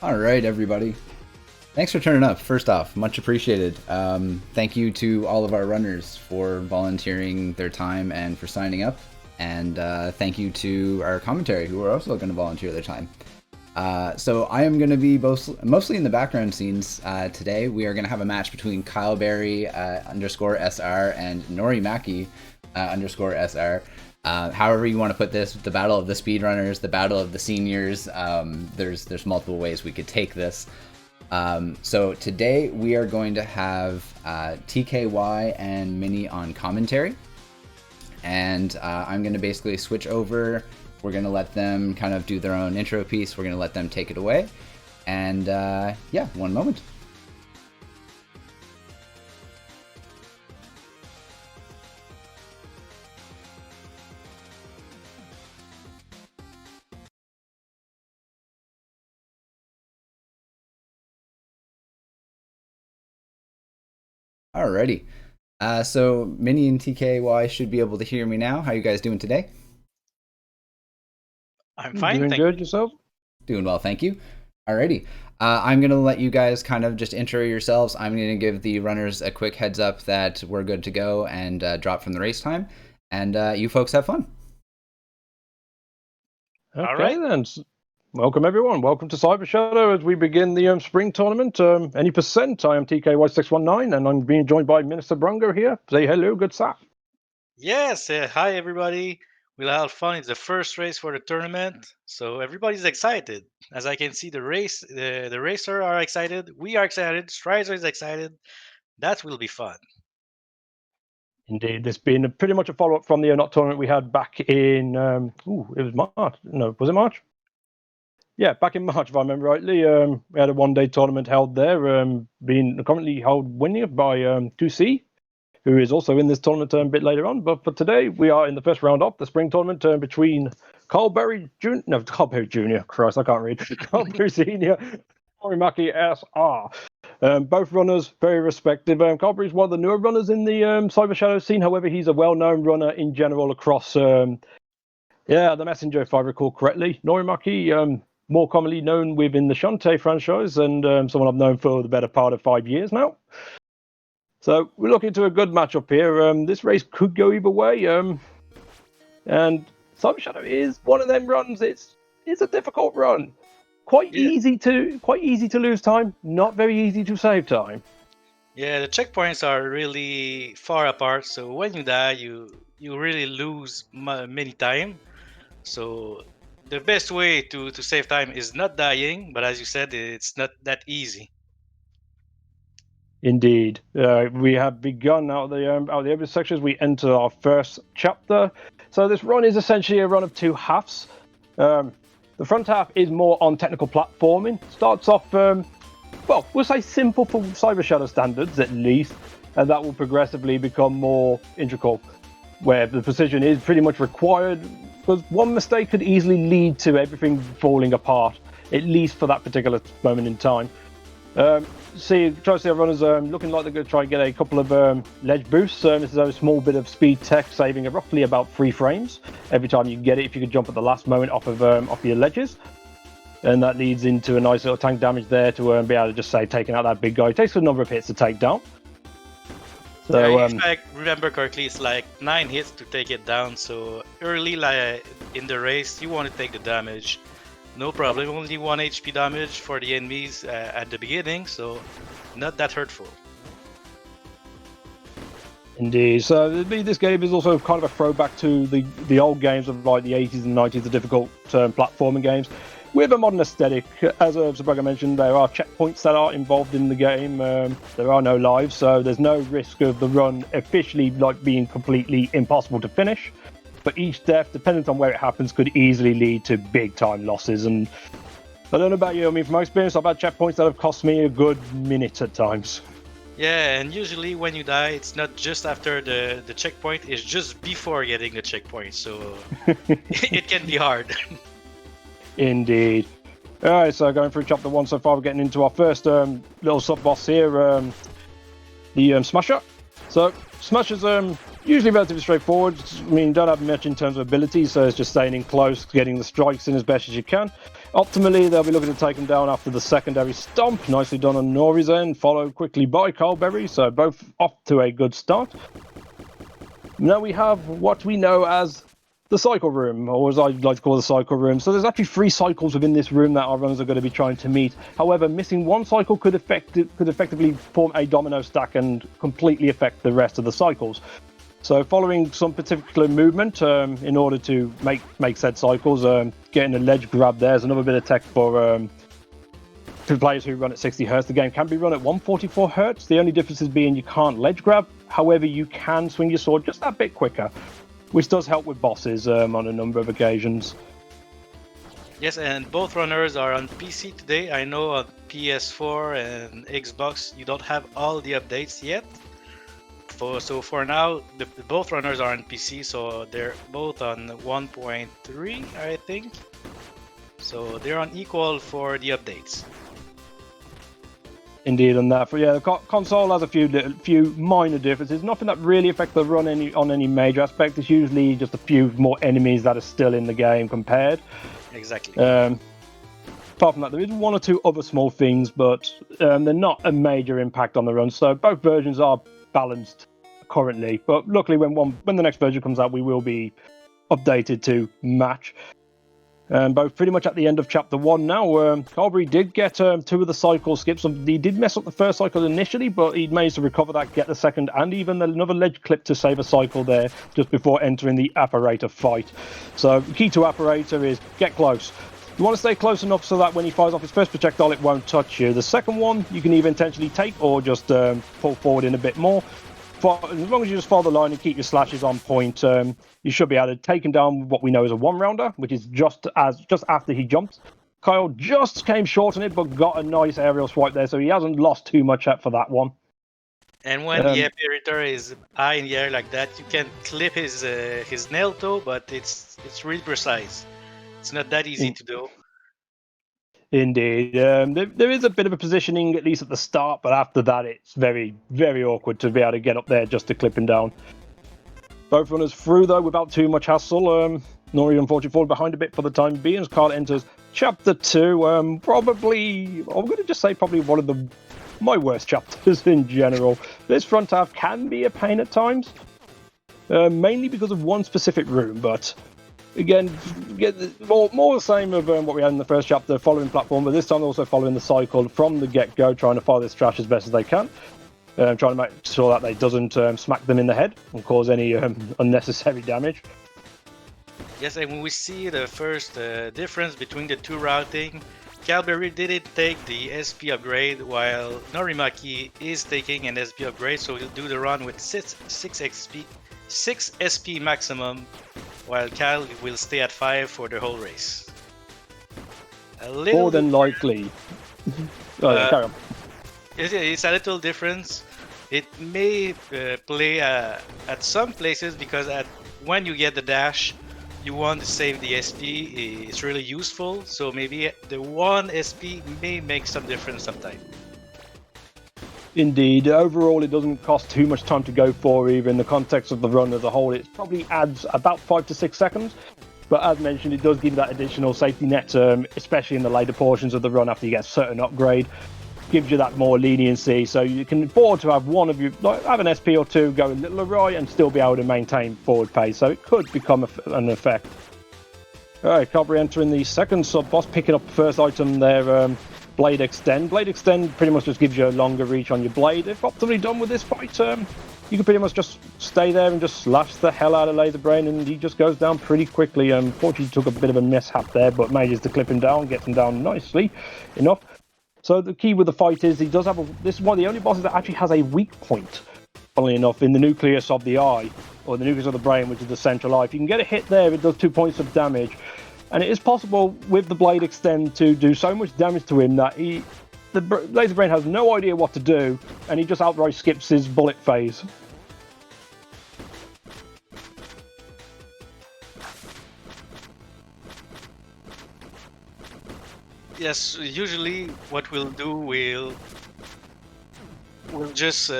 All right, everybody. Thanks for turning up. First off, much appreciated. Thank you to all of our runners for volunteering their time and for signing up. And thank you to our commentary who are also going to volunteer their time. So I am going to be mostly in the background scenes today. We are going to have a match between Kyle Berry _SR and Nori Maki _SR. However you want to put this, the battle of the speedrunners, the battle of the seniors. There's multiple ways we could take this. So today we are going to have TKY and Minnie on commentary, and I'm going to basically switch over. We're going to let them kind of do their own intro piece. We're going to let them take it away, and yeah, one moment. Alrighty. So Minnie and TKY should be able to hear me now. How you guys doing today? I'm fine. Doing good yourself? Doing well, thank you. Alrighty. I'm going to let you guys kind of just intro yourselves. I'm going to give the runners a quick heads up that we're good to go and drop from the race time. And you folks have fun. Okay, All right. then. Welcome, everyone. Welcome to Cyber Shadow as we begin the spring tournament. Any percent, I am TKY619, and I'm being joined by Minister Brungo here. Say hello, good sir. Yes, hi everybody. We'll have fun. It's the first race for the tournament, so everybody's excited. As I can see, the racer are excited. We are excited. Strider is excited. That will be fun. Indeed, there's been pretty much a follow-up from the Not tournament we had back in, it was March. No, was it March? Yeah, back in March, if I remember rightly. We had a one-day tournament held there, being currently held winning by 2C, who is also in this tournament a bit later on. But for today, we are in the first round of the spring tournament between Carl Berry Jr. Christ, I can't read. Carl Berry Sr. Nori Maki SR. Both runners very respective. Carl Berry is one of the newer runners in the Cyber Shadow scene. However, he's a well-known runner in general across the Messenger, if I recall correctly. Nori Maki, more commonly known within the Shantae franchise, and someone I've known for the better part of 5 years now. So we're looking to a good matchup here. This race could go either way, and Cyber Shadow is one of them runs. It's a difficult run, quite easy to lose time, not very easy to save time. Yeah, the checkpoints are really far apart, so when you die, you really lose many time. So the best way to save time is not dying, but as you said, it's not that easy. Indeed, we have begun out of the other sections. We enter our first chapter. So this run is essentially a run of two halves. The front half is more on technical platforming. Starts off, we'll say simple for Cyber Shadow standards at least, and that will progressively become more intricate, where the precision is pretty much required, because one mistake could easily lead to everything falling apart, at least for that particular moment in time. Try to see our runners looking like they're going to try and get a couple of ledge boosts. This is a small bit of speed tech, saving roughly about 3 frames every time you get it. If you could jump at the last moment off your ledges, and that leads into a nice little tank damage there to be able to just say taking out that big guy. It takes a number of hits to take down. So if I remember correctly, it's like 9 hits to take it down. So early in the race, you want to take the damage. No problem. Only 1 HP damage for the enemies at the beginning, so not that hurtful. Indeed. So this game is also kind of a throwback to the old games of like the 80s and 90s, the difficult platforming games, with a modern aesthetic. As Sabraga mentioned, there are checkpoints that are involved in the game. There are no lives, so there's no risk of the run officially being completely impossible to finish. But each death, depending on where it happens, could easily lead to big time losses. And I don't know about you, from my experience, I've had checkpoints that have cost me a good minute at times. Yeah, and usually when you die, it's not just after the checkpoint, it's just before getting the checkpoint, so it can be hard. Indeed. Alright, so going through chapter 1 so far, we're getting into our first little sub-boss here, the Smasher. So, Smasher's usually relatively straightforward. I mean, you don't have much in terms of abilities, so it's just staying in close, getting the strikes in as best as you can. Optimally, they'll be looking to take him down after the secondary stomp. Nicely done on Nori's end, followed quickly by Carlberry, so both off to a good start. Now we have what we know as the cycle room, or as I like to call the cycle room. So there's actually 3 cycles within this room that our runners are going to be trying to meet. However, missing one cycle could effectively form a domino stack and completely affect the rest of the cycles. So following some particular movement in order to make said cycles, getting a ledge grab there is another bit of tech for players who run at 60 Hz. The game can be run at 144 Hz. The only difference is being you can't ledge grab. However, you can swing your sword just that bit quicker, which does help with bosses on a number of occasions. Yes, and both runners are on PC today. I know on PS4 and Xbox you don't have all the updates yet. So for now, both runners are on PC, so they're both on 1.3, I think. So they're on equal for the updates. Indeed, on that. The console has a few minor differences. Nothing that really affects the run on any major aspect. It's usually just a few more enemies that are still in the game compared. Exactly. Apart from that, there is 1 or 2 other small things, but they're not a major impact on the run. So both versions are balanced currently, but luckily when the next version comes out, we will be updated to match. Both pretty much at the end of chapter 1 now. Carberry did get 2 of the cycle skips. He did mess up the first cycle initially, but he managed to recover that, get the second, and even another ledge clip to save a cycle there just before entering the apparator fight. So the key to apparator is get close. You want to stay close enough so that when he fires off his first projectile, it won't touch you. The second one, you can either intentionally take or just pull forward in a bit more. As long as you just follow the line and keep your slashes on point, you should be able to take him down with what we know as a 1-rounder, which is just after he jumped. Kyle just came short on it, but got a nice aerial swipe there, so he hasn't lost too much for that one. And when the apparator is high in the air like that, you can clip his nail toe, but it's really precise. It's not that easy to do. Indeed. There is a bit of a positioning, at least at the start, but after that it's very, very awkward to be able to get up there just to clip him down. Both runners through, though, without too much hassle. Nori, unfortunately, falling behind a bit for the time being as Carl enters Chapter 2. Probably one of my worst chapters in general. This front half can be a pain at times, mainly because of one specific room, but again, get more the same of what we had in the first chapter, following platform, but this time also following the cycle from the get-go, trying to follow this trash as best as they can, trying to make sure that they doesn't smack them in the head and cause any unnecessary damage. Yes, and when we see the first difference between the 2 routing, Calberry didn't take the SP upgrade, while Norimaki is taking an SP upgrade, so he'll do the run with 6 SP maximum, while Cal will stay at 5 for the whole race. More than likely. Carry on. It's a little difference. It may play at some places because when you get the dash, you want to save the SP. It's really useful. So maybe the 1 SP may make some difference sometime. Indeed. Overall, it doesn't cost too much time to go for, either in the context of the run as a whole. It probably adds about 5 to 6 seconds. But as mentioned, it does give you that additional safety net, especially in the later portions of the run after you get a certain upgrade. Gives you that more leniency, so you can afford to have one of you, have an SP or 2 go a little awry and still be able to maintain forward pace. So it could become an effect. Alright, Carberry entering the second sub-boss, picking up the first item there, Blade Extend. Blade Extend pretty much just gives you a longer reach on your blade. If optimally done with this fight, you can pretty much just stay there and just slash the hell out of Laser Brain, and he just goes down pretty quickly. Unfortunately, took a bit of a mishap there, but manages to clip him down, gets him down nicely enough. So the key with the fight is this is one of the only bosses that actually has a weak point, funnily enough, in the nucleus of the eye, or the nucleus of the brain, which is the central eye. If you can get a hit there, it does 2 points of damage. And it is possible with the Blade Extend to do so much damage to him that the Laser Brain has no idea what to do, and he just outright skips his bullet phase. Yes, usually what we'll do, we'll just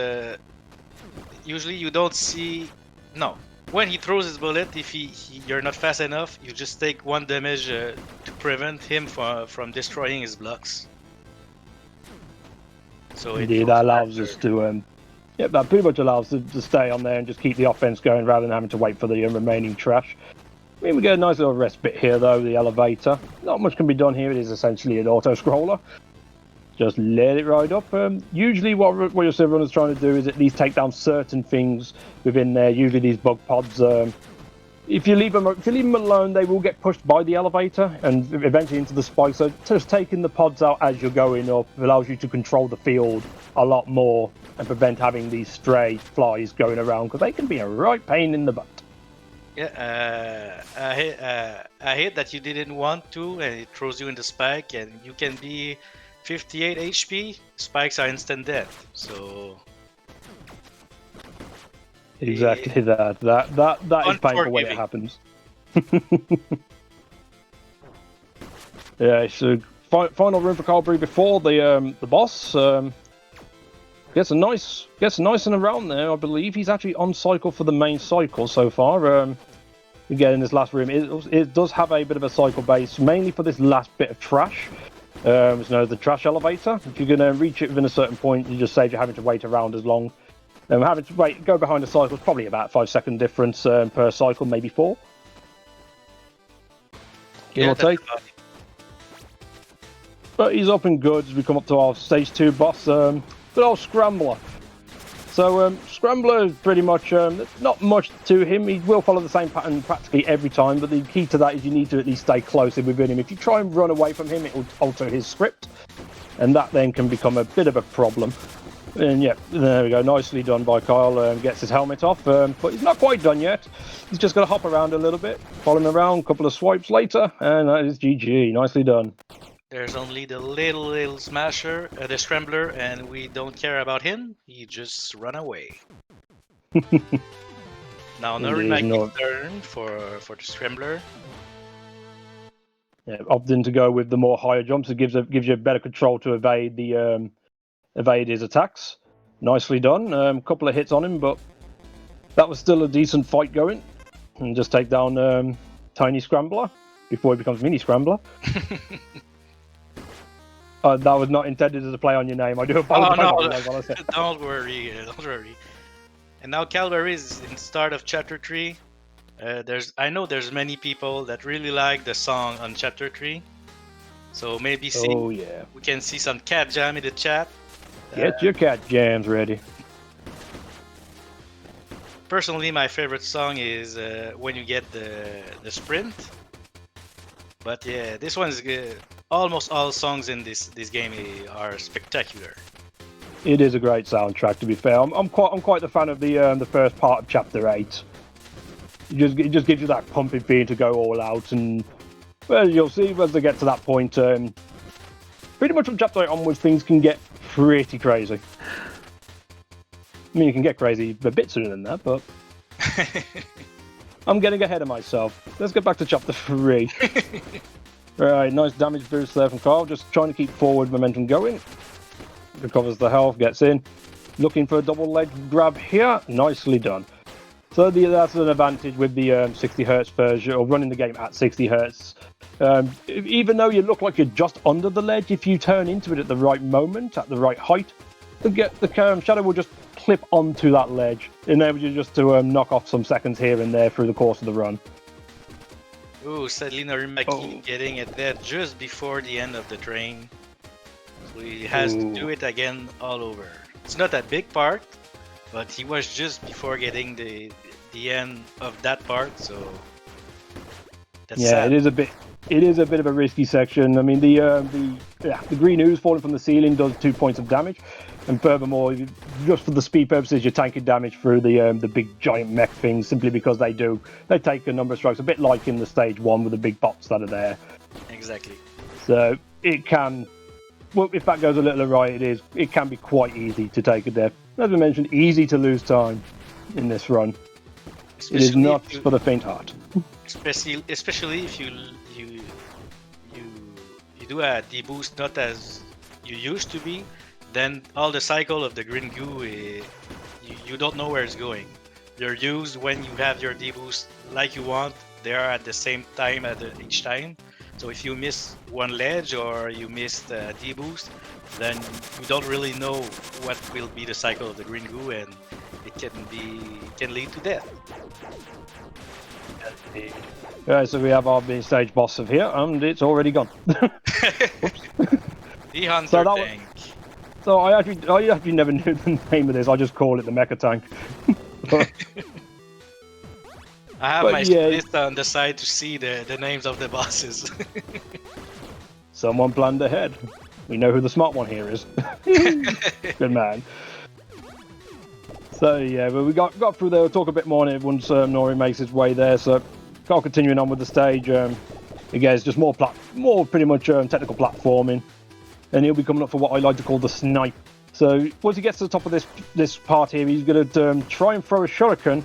usually you don't see. No, when he throws his bullet, if you're not fast enough, you just take 1 damage to prevent him from destroying his blocks. So indeed, that allows us to, that pretty much allows us to stay on there and just keep the offense going rather than having to wait for the remaining trash. I mean, we get a nice little respite here, though, the elevator. Not much can be done here. It is essentially an auto-scroller. Just let it ride up. Usually what your server runner's trying to do is at least take down certain things within there. Usually these bug pods, if you leave them alone, they will get pushed by the elevator and eventually into the spike. So just taking the pods out as you're going up allows you to control the field a lot more and prevent having these stray flies going around, because they can be a right pain in the butt. Yeah, I hate that you didn't want to, and it throws you in the spike, and you can be 58 HP. Spikes are instant death, so exactly that is painful when it happens. Yeah, so final room for Carlbury before the boss. Gets nice and around there. I believe he's actually on cycle for the main cycle so far. Again, in this last room, it does have a bit of a cycle base, mainly for this last bit of trash. It's known as the trash elevator. If you're going to reach it within a certain point, you just save you having to wait around as long. Having to go behind a cycle is probably about 5-second difference per cycle, maybe 4. Give or take. But he's up and good as we come up to our stage 2 boss. Good old Scrambler. So Scrambler is pretty much not much to him. He will follow the same pattern practically every time, but the key to that is you need to at least stay close within him. If you try and run away from him, it will alter his script, and that then can become a bit of a problem. And yeah, there we go. Nicely done by Kyle. Gets his helmet off, but he's not quite done yet. He's just going to hop around a little bit, follow him around, a couple of swipes later, and that is GG. Nicely done. There's only the little smasher, the scrambler, and we don't care about him. He just run away. Now, Norimaki's turn for the scrambler. Yeah, opting to go with the more higher jumps. It gives you better control to evade his attacks. Nicely done. A couple of hits on him, but that was still a decent fight going. And just take down Tiny Scrambler before he becomes Mini Scrambler. That was not intended as a play on your name. I do apologize. Oh, no. Don't worry. And now Calvary is in the start of Chapter 3. I know there's many people that really like the song on Chapter 3. So maybe we can see some cat jam in the chat. Get your cat jams ready. Personally, my favorite song is when you get the sprint. But yeah, this one is good. Almost all songs in this game are spectacular. It is a great soundtrack, to be fair. I'm quite the fan of the first part of Chapter 8. It just gives you that pumping feeling to go all out, and well, you'll see as they get to that point. Pretty much from Chapter 8 onwards, things can get pretty crazy. I mean, you can get crazy a bit sooner than that, but I'm getting ahead of myself. Let's get back to Chapter 3. Right, nice damage boost there from Carl. Just trying to keep forward momentum going. Recovers the health, gets in. Looking for a double leg grab here. Nicely done. So that's an advantage with the 60 Hz version, or running the game at 60 Hz. Even though you look like you're just under the ledge, if you turn into it at the right moment, at the right height, the shadow will just clip onto that ledge, enable you just to knock off some seconds here and there through the course of the run. Ooh, sadly Norimaki getting it there just before the end of the train. So he has to do it again all over. It's not a big part, but he was just before getting the end of that part, so that's sad. It is a bit of a risky section. I mean, the green ooze falling from the ceiling does 2 points of damage, and furthermore, just for the speed purposes, you're tanking damage through the big giant mech things simply because they take a number of strikes, a bit like in the stage 1 with the big bots that are there. Exactly. So it can, well, if that goes a little awry, it can be quite easy to take a death. As we mentioned, easy to lose time in this run. It is not for the faint heart. Especially if you do a deboost not as you used to be, then all the cycle of the green goo, you don't know where it's going. They're used when you have your deboost like you want. They are at the same time each time. So if you miss one ledge or you missed a D-boost, then you don't really know what will be the cycle of the green goo, and it can lead to death. Yeah, so we have our main stage boss of here, and it's already gone. The Hunter tank. So I actually never knew the name of this. I just call it the Mecha Tank. I have my list on the side to see the names of the bosses. Someone planned ahead. We know who the smart one here is. Good man. So yeah, but we got through there. We'll talk a bit more on it once Nori makes his way there. So, continuing on with the stage. Again, it's just more pretty much technical platforming, and he'll be coming up for what I like to call the snipe. So once he gets to the top of this part here, he's going to try and throw a shuriken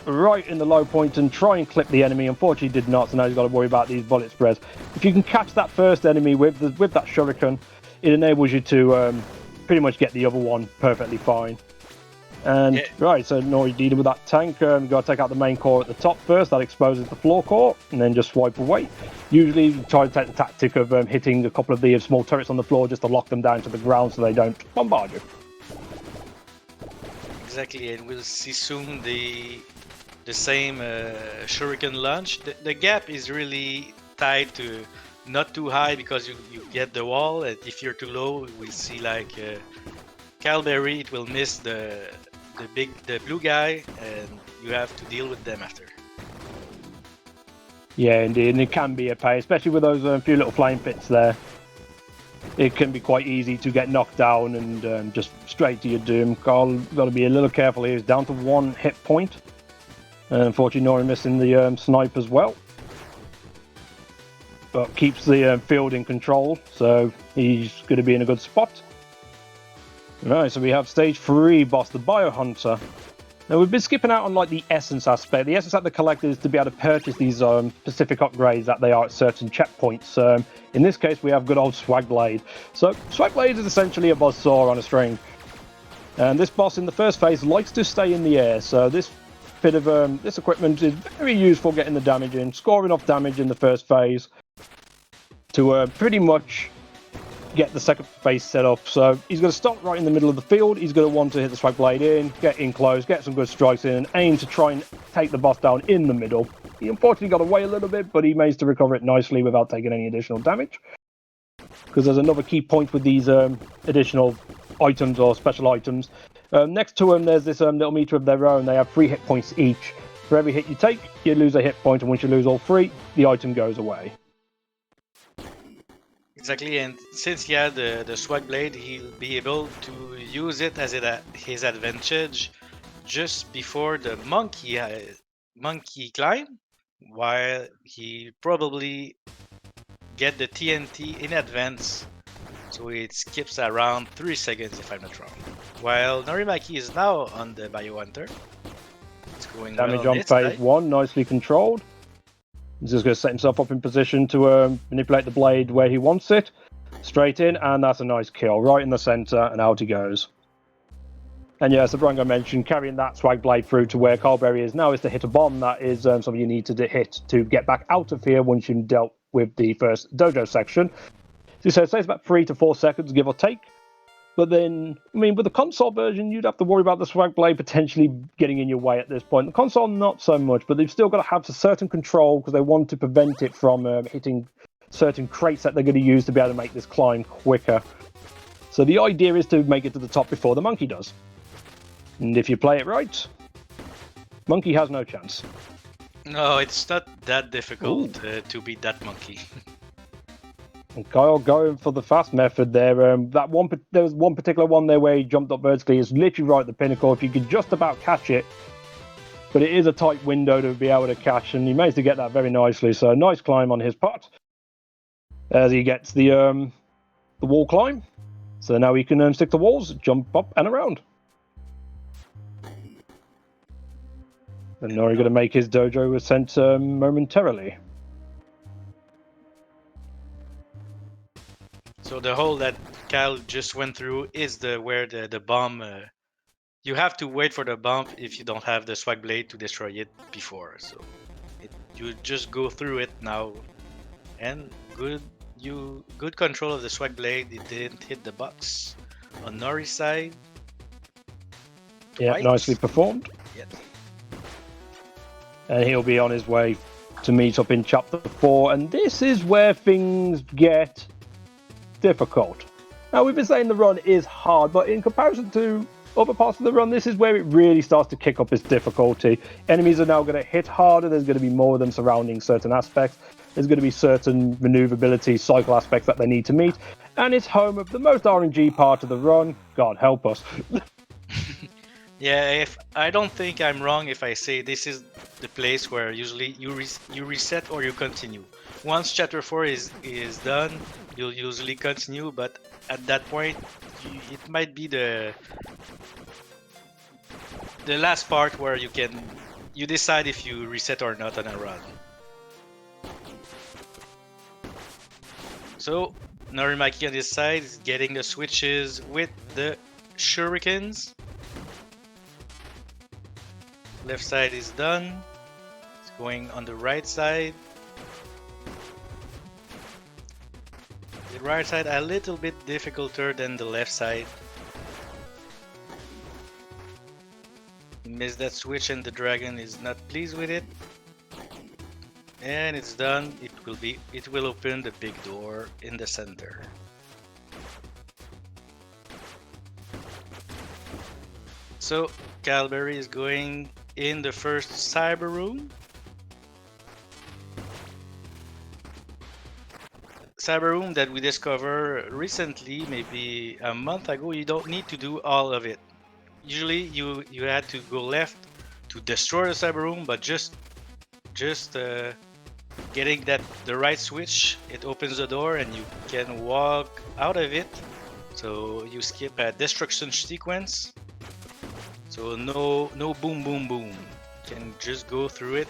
right in the low point and try and clip the enemy. Unfortunately, he did not, so now he's got to worry about these bullet spreads. If you can catch that first enemy with that shuriken, it enables you to pretty much get the other one perfectly fine. And right, so Nori dealing with that tank. You've got to take out the main core at the top first. That exposes the floor core, and then just swipe away. Usually, you try to take the tactic of hitting a couple of the small turrets on the floor just to lock them down to the ground so they don't bombard you. Exactly, and we'll see soon the same shuriken launch. The gap is really tied to not too high because you get the wall. And if you're too low, we'll see like Calberry, it will miss the blue guy, and you have to deal with them after. Yeah, indeed, and it can be a pain, especially with those few little flame pits there. It can be quite easy to get knocked down and just straight to your doom. Carl, got to be a little careful here. He's down to 1 hit point. And unfortunately, Nori missing the snipe as well. But keeps the field in control, so he's going to be in a good spot. Right, so we have stage 3 boss, the Biohunter. Now we've been skipping out on like the essence aspect. The essence that they collect is to be able to purchase these specific upgrades that they are at certain checkpoints. In this case, we have good old Swag Blade. So Swag Blade is essentially a buzzsaw on a string. And this boss in the first phase likes to stay in the air. So this bit of this equipment is very useful getting the damage in, score enough damage in the first phase to pretty much get the second phase set up. So he's going to start right in the middle of the field. He's going to want to hit the Swag Blade in, get in close, get some good strikes in, and aim to try and take the boss down in the middle. He unfortunately got away a little bit, but he managed to recover it nicely without taking any additional damage. Because there's another key point with these additional items or special items. Next to them, there's this little meter of their own. They have 3 hit points each. For every hit you take, you lose a hit point, and once you lose all 3, the item goes away. Exactly, and since he had the Swag Blade, he'll be able to use it as his advantage just before the monkey climb, while he probably get the TNT in advance, so it skips around 3 seconds if I'm not wrong. While Norimaki is now on the Biohunter. It's going damage well on phase 1, nicely controlled. He's just going to set himself up in position to manipulate the blade where he wants it. Straight in, and that's a nice kill. Right in the center, and out he goes. And yeah, so Brango mentioned carrying that Swag Blade through to where Carlberry is now is to hit a bomb. That is something you need to hit to get back out of here once you've dealt with the first dojo section. So it says about 3 to 4 seconds, give or take. But then, I mean, with the console version, you'd have to worry about the Swag Blade potentially getting in your way at this point. The console, not so much, but they've still got to have a certain control because they want to prevent it from hitting certain crates that they're going to use to be able to make this climb quicker. So the idea is to make it to the top before the monkey does. And if you play it right, monkey has no chance. No, it's not that difficult to beat that monkey. And Kyle going for the fast method there. There was one particular one there where he jumped up vertically. It's literally right at the pinnacle. If you could just about catch it, but it is a tight window to be able to catch, and he managed to get that very nicely. So nice climb on his part as he gets the wall climb. So now he can stick to walls, jump up and around. And now he's going to make his dojo ascent momentarily. So the hole that Cal just went through is where the bomb. You have to wait for the bomb if you don't have the Swag Blade to destroy it before. So you just go through it now And good control of the swag blade. It didn't hit the box. On Nori's side. Yeah, nicely performed. Yep. And he'll be on his way to meet up in Chapter 4. And this is where things get difficult. Now, we've been saying the run is hard, but in comparison to other parts of the run, this is where it really starts to kick up its difficulty. Enemies are now going to hit harder. There's going to be more of them surrounding certain aspects. There's going to be certain maneuverability, cycle aspects that they need to meet. And it's home of the most RNG part of the run. God help us. Yeah, if I don't think I'm wrong if I say this is the place where usually you reset or you continue. Once Chapter 4 is done, you'll usually continue, but at that point, it might be the last part where you decide if you reset or not on a run. So Norimaki on this side is getting the switches with the shurikens. Left side is done. It's going on the right side. The right side a little bit difficulter than the left side. He missed that switch and the dragon is not pleased with it. And it's done. It will open the big door in the center. So Calberry is going in the first cyber room. Cyber room that we discovered recently, maybe a month ago. You don't need to do all of it. Usually you had to go left to destroy the cyber room, but just getting the right switch, it opens the door and you can walk out of it. So you skip a destruction sequence. So no boom boom boom. You can just go through it.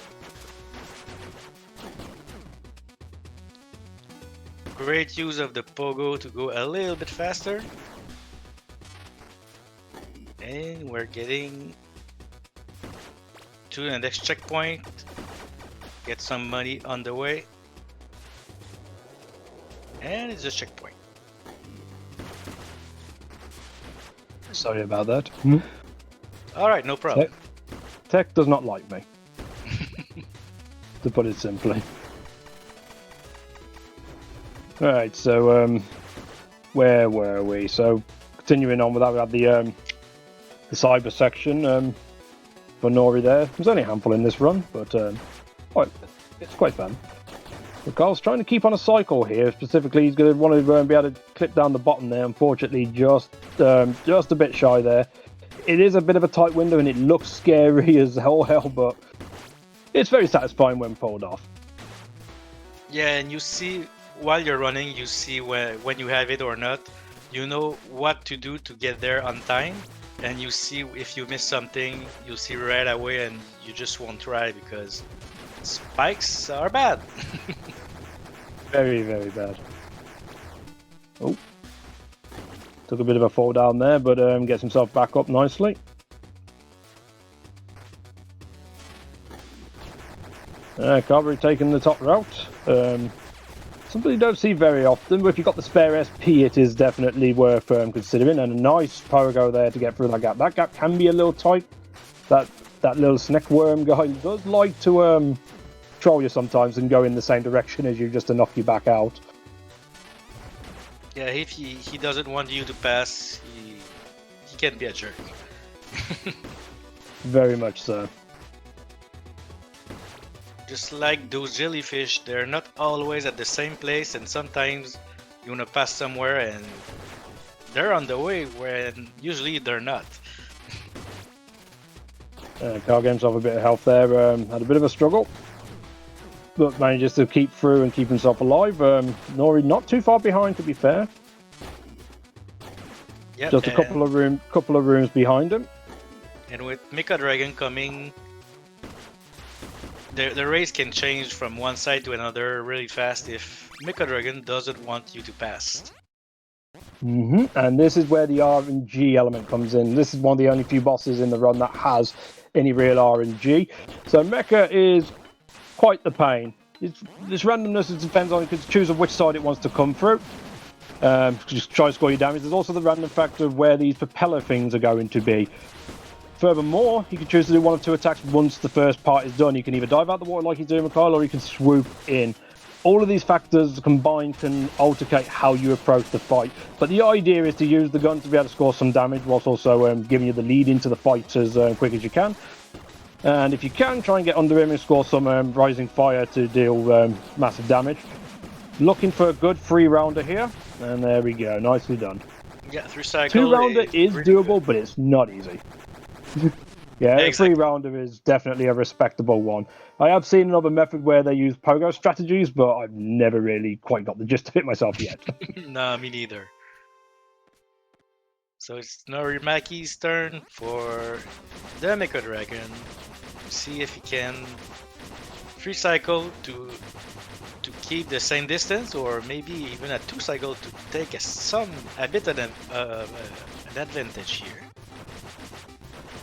Great use of the pogo to go a little bit faster. And we're getting to the next checkpoint. Get some money on the way. And it's a checkpoint. Sorry about that. Alright, no problem. Tech does not like me. To put it simply. Alright, so where were we? So continuing on with that, we had the cyber section for Nori there. There's only a handful in this run, but it's quite fun. But Carl's trying to keep on a cycle here. Specifically, he's going to want to be able to clip down the bottom there. Unfortunately, just a bit shy there. It is a bit of a tight window, and it looks scary as hell, but it's very satisfying when pulled off. Yeah, and you see, while you're running, you see when you have it or not. You know what to do to get there on time, and you see if you miss something, you'll see right away, and you just won't try because spikes are bad. Very, very bad. Oh. Took a bit of a fall down there, but gets himself back up nicely. Carberry taking the top route. Something you don't see very often, but if you've got the spare SP, it is definitely worth considering. And a nice pogo there to get through that gap. That gap can be a little tight. That little snake worm guy does like to troll you sometimes and go in the same direction as you just to knock you back out. Yeah, if he doesn't want you to pass, he can be a jerk. Very much so. Just like those jellyfish, they're not always at the same place, and sometimes you want to pass somewhere and they're on the way when usually they're not. Carl gave himself a bit of health there, had a bit of a struggle, but manages to keep through and keep himself alive. Nori not too far behind, to be fair. Yep, just a couple of rooms behind him. And with Mecha Dragon coming, the race can change from one side to another really fast if Mecha Dragon doesn't want you to pass. And this is where the RNG element comes in. This is one of the only few bosses in the run that has any real RNG. So Mecha is quite the pain. this randomness depends on, it can choose on which side it wants to come through. Just try to score your damage. There's also the random factor of where these propeller things are going to be. Furthermore, you can choose to do one of two attacks once the first part is done. You can either dive out the water like you do, Mikhail, or you can swoop in. All of these factors combined can altercate how you approach the fight. But the idea is to use the gun to be able to score some damage, whilst also giving you the lead into the fight as quick as you can. And if you can, try and get under him and score some rising fire to deal massive damage. Looking for a good 3-rounder here. And there we go. Nicely done. Yeah, 3-cycle. 2-rounder is doable, but it's not easy. Yeah, exactly. A 3-rounder is definitely a respectable one. I have seen another method where they use pogo strategies, but I've never really quite got the gist of it myself yet. No, me neither. So it's Norimaki's turn for the Mecha Dragon. See if he can 3-cycle to keep the same distance, or maybe even a 2-cycle to take a bit of an advantage here.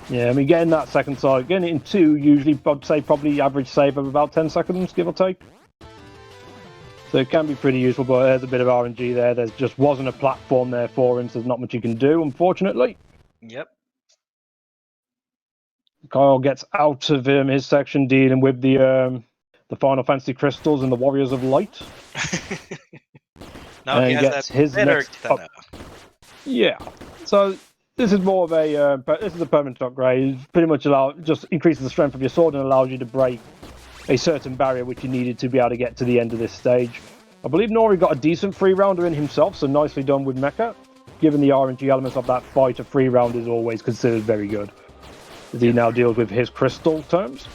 Yeah, I mean, getting that second side, getting it in 2, usually I'd say probably average save of about 10 seconds, give or take. So it can be pretty useful, but there's a bit of RNG there. There just wasn't a platform there for him, so there's not much you can do, unfortunately. Yep. Kyle gets out of his section, dealing with the Final Fantasy crystals and the Warriors of Light. Now he has his better katana. Yeah. So this is more of a this is a permanent upgrade. It pretty much just increases the strength of your sword and allows you to break a certain barrier which you needed to be able to get to the end of this stage. I believe Nori got a decent 3-rounder in himself, so nicely done with Mecha. Given the RNG elements of that fight, a 3-round is always considered very good, as he now deals with his crystal terms.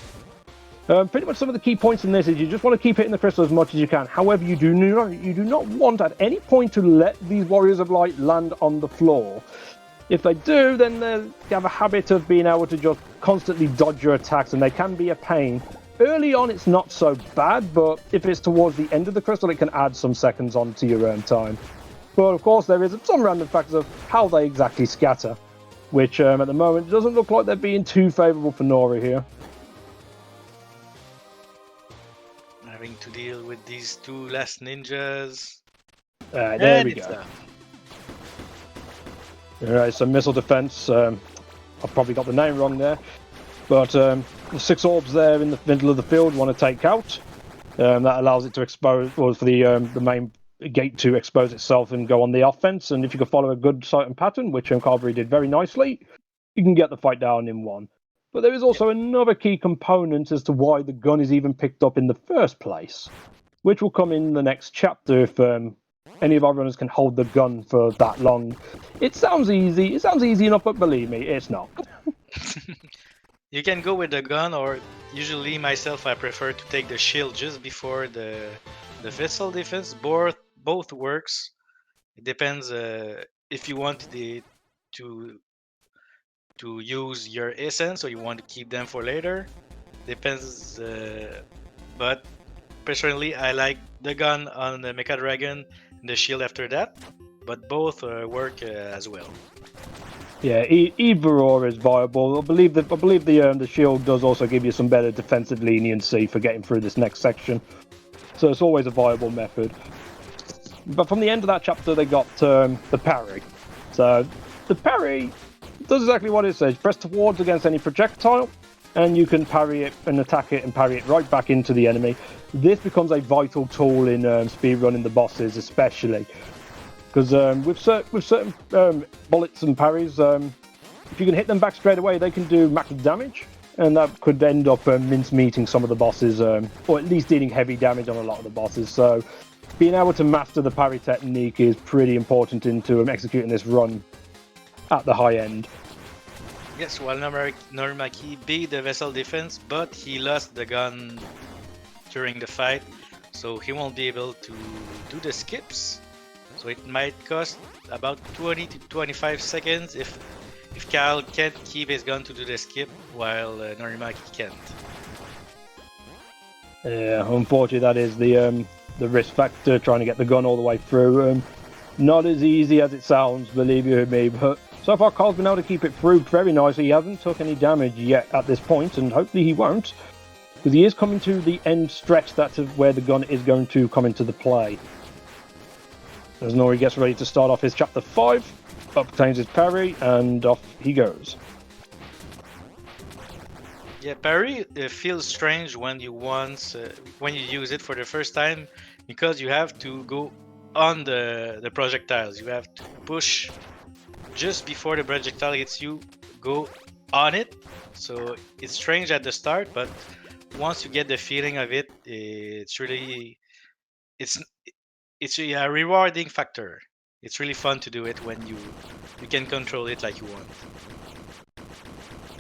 Pretty much some of the key points in this is you just want to keep hitting the crystal as much as you can. However, you do not want at any point to let these Warriors of Light land on the floor. If they do, then they have a habit of being able to just constantly dodge your attacks, and they can be a pain. Early on, it's not so bad, but if it's towards the end of the crystal, it can add some seconds onto your time. But of course, there is some random factors of how they exactly scatter, which at the moment doesn't look like they're being too favourable for Nori here. Having to deal with these 2 last ninjas. There we go. Alright, so missile defense. I've probably got the name wrong there, but the 6 orbs there in the middle of the field want to take out. That allows it to expose, or for the main gate to expose itself and go on the offense. And if you can follow a good sight and pattern, which Carberry did very nicely, you can get the fight down in 1. But there is also another key component as to why the gun is even picked up in the first place, which will come in the next chapter if any of our runners can hold the gun for that long. It sounds easy. It sounds easy enough, but believe me, it's not. You can go with the gun, or usually myself, I prefer to take the shield just before the vessel defense. Both works. It depends if you want to use your essence or you want to keep them for later. Depends, but personally I like the gun on the Mecha Dragon and the shield after that, but both work as well. Yeah, either or is viable. I believe the shield does also give you some better defensive leniency for getting through this next section, so it's always a viable method. But from the end of that chapter, they got the parry. So the parry does exactly what it says. Press towards against any projectile, and you can parry it and attack it and parry it right back into the enemy. This becomes a vital tool in speedrunning the bosses, especially because with certain bullets and parries, if you can hit them back straight away, they can do massive damage, and that could end up mincemeating some of the bosses, or at least dealing heavy damage on a lot of the bosses. So being able to master the parry technique is pretty important into executing this run at the high end. Yes, while Norimaki beat the vessel defense, but he lost the gun during the fight, so he won't be able to do the skips. So it might cost about 20 to 25 seconds if Kyle can't keep his gun to do the skip while Norimaki can't. Yeah, unfortunately that is the risk factor, trying to get the gun all the way through. Not as easy as it sounds, believe you me, but so far Kyle's been able to keep it through very nicely. He hasn't took any damage yet at this point, and hopefully he won't. because he is coming to the end stretch. That's where the gun is going to come into the play. As Nori gets ready to start off his chapter 5, obtains his parry, and off he goes. Yeah, parry feels strange when you use it for the first time, because you have to go on the projectiles. You have to push just before the projectile hits you, go on it. So it's strange at the start, but once you get the feeling of it, it's a rewarding factor. It's really fun to do it when you can control it like you want.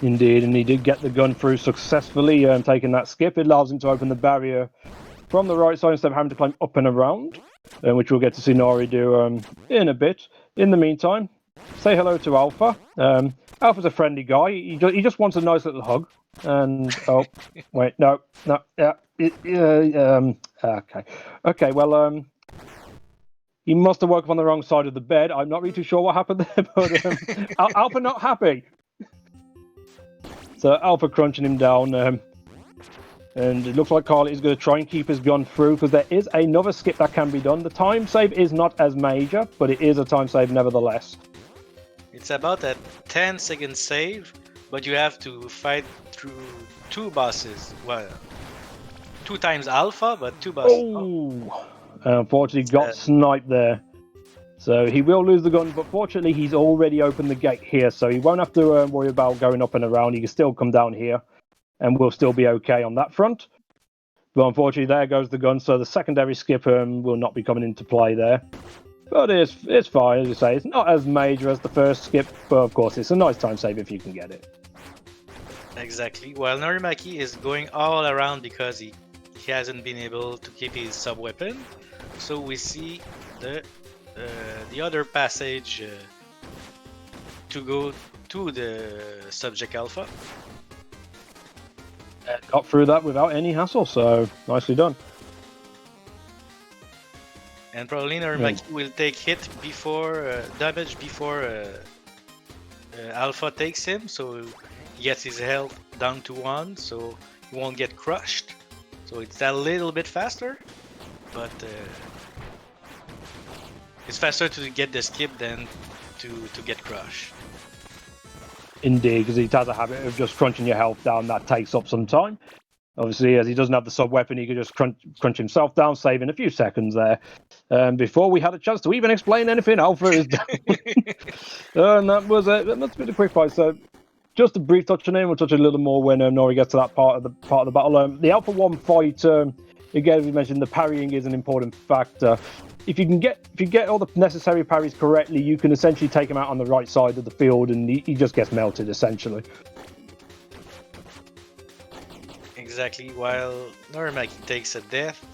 Indeed, and he did get the gun through successfully, taking that skip. It allows him to open the barrier from the right side instead of having to climb up and around, which we'll get to see Nori do in a bit. In the meantime, say hello to Alpha. Alpha's a friendly guy. He just wants a nice little hug. And oh, wait, no, yeah, okay. Well, he must have woke up on the wrong side of the bed. I'm not really too sure what happened there, but Alpha not happy. So Alpha crunching him down, and it looks like Carl is going to try and keep his gun through, because there is another skip that can be done. The time save is not as major, but it is a time save nevertheless. It's about a 10-second save, but you have to fight through 2 bosses. Well, 2 times Alpha, but 2 bosses. Oh, unfortunately got sniped there. So he will lose the gun, but fortunately he's already opened the gate here, so he won't have to worry about going up and around. He can still come down here, and we'll still be okay on that front. But unfortunately, there goes the gun, so the secondary skip will not be coming into play there. But it's fine, as you say. It's not as major as the first skip, but of course it's a nice time save if you can get it. Exactly. While Norimaki is going all around because he hasn't been able to keep his sub-weapon. So we see the other passage to go to the subject Alpha. And got through that without any hassle, so nicely done. And probably Norimaki will take hit before damage before Alpha takes him, so he gets his health down to 1, so he won't get crushed. So it's a little bit faster, but it's faster to get the skip than to get crushed. Indeed, because he has a habit of just crunching your health down. That takes up some time. Obviously, as he doesn't have the sub-weapon, he can just crunch himself down, saving a few seconds there. Before we had a chance to even explain anything, Alpha is down. And that must have been a quick fight. So, just a brief touch on him. We'll touch a little more when Nori gets to that part of the battle. The Alpha 1 fight, again, we mentioned the parrying is an important factor. If you get all the necessary parries correctly, you can essentially take him out on the right side of the field, and he just gets melted essentially. Exactly, while Norimaki takes a death.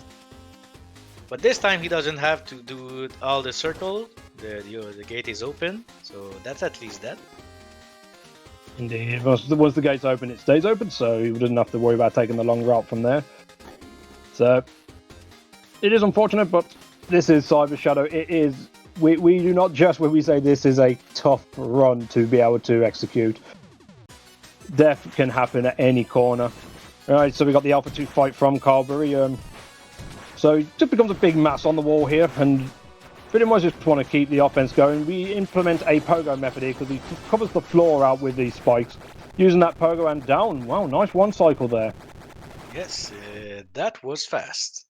But this time he doesn't have to do all the circle. The gate is open, so that's at least that. Indeed, once the gate's open, it stays open, so he doesn't have to worry about taking the long route from there. So, it is unfortunate, but this is Cyber Shadow. It is. We do not just when we say this is a tough run to be able to execute. Death can happen at any corner. Alright, so we got the Alpha 2 fight from Carberry. So it just becomes a big mass on the wall here, and pretty much just want to keep the offense going. We implement a pogo method here because he covers the floor out with these spikes. Using that pogo and down. Wow, nice one cycle there. Yes, that was fast.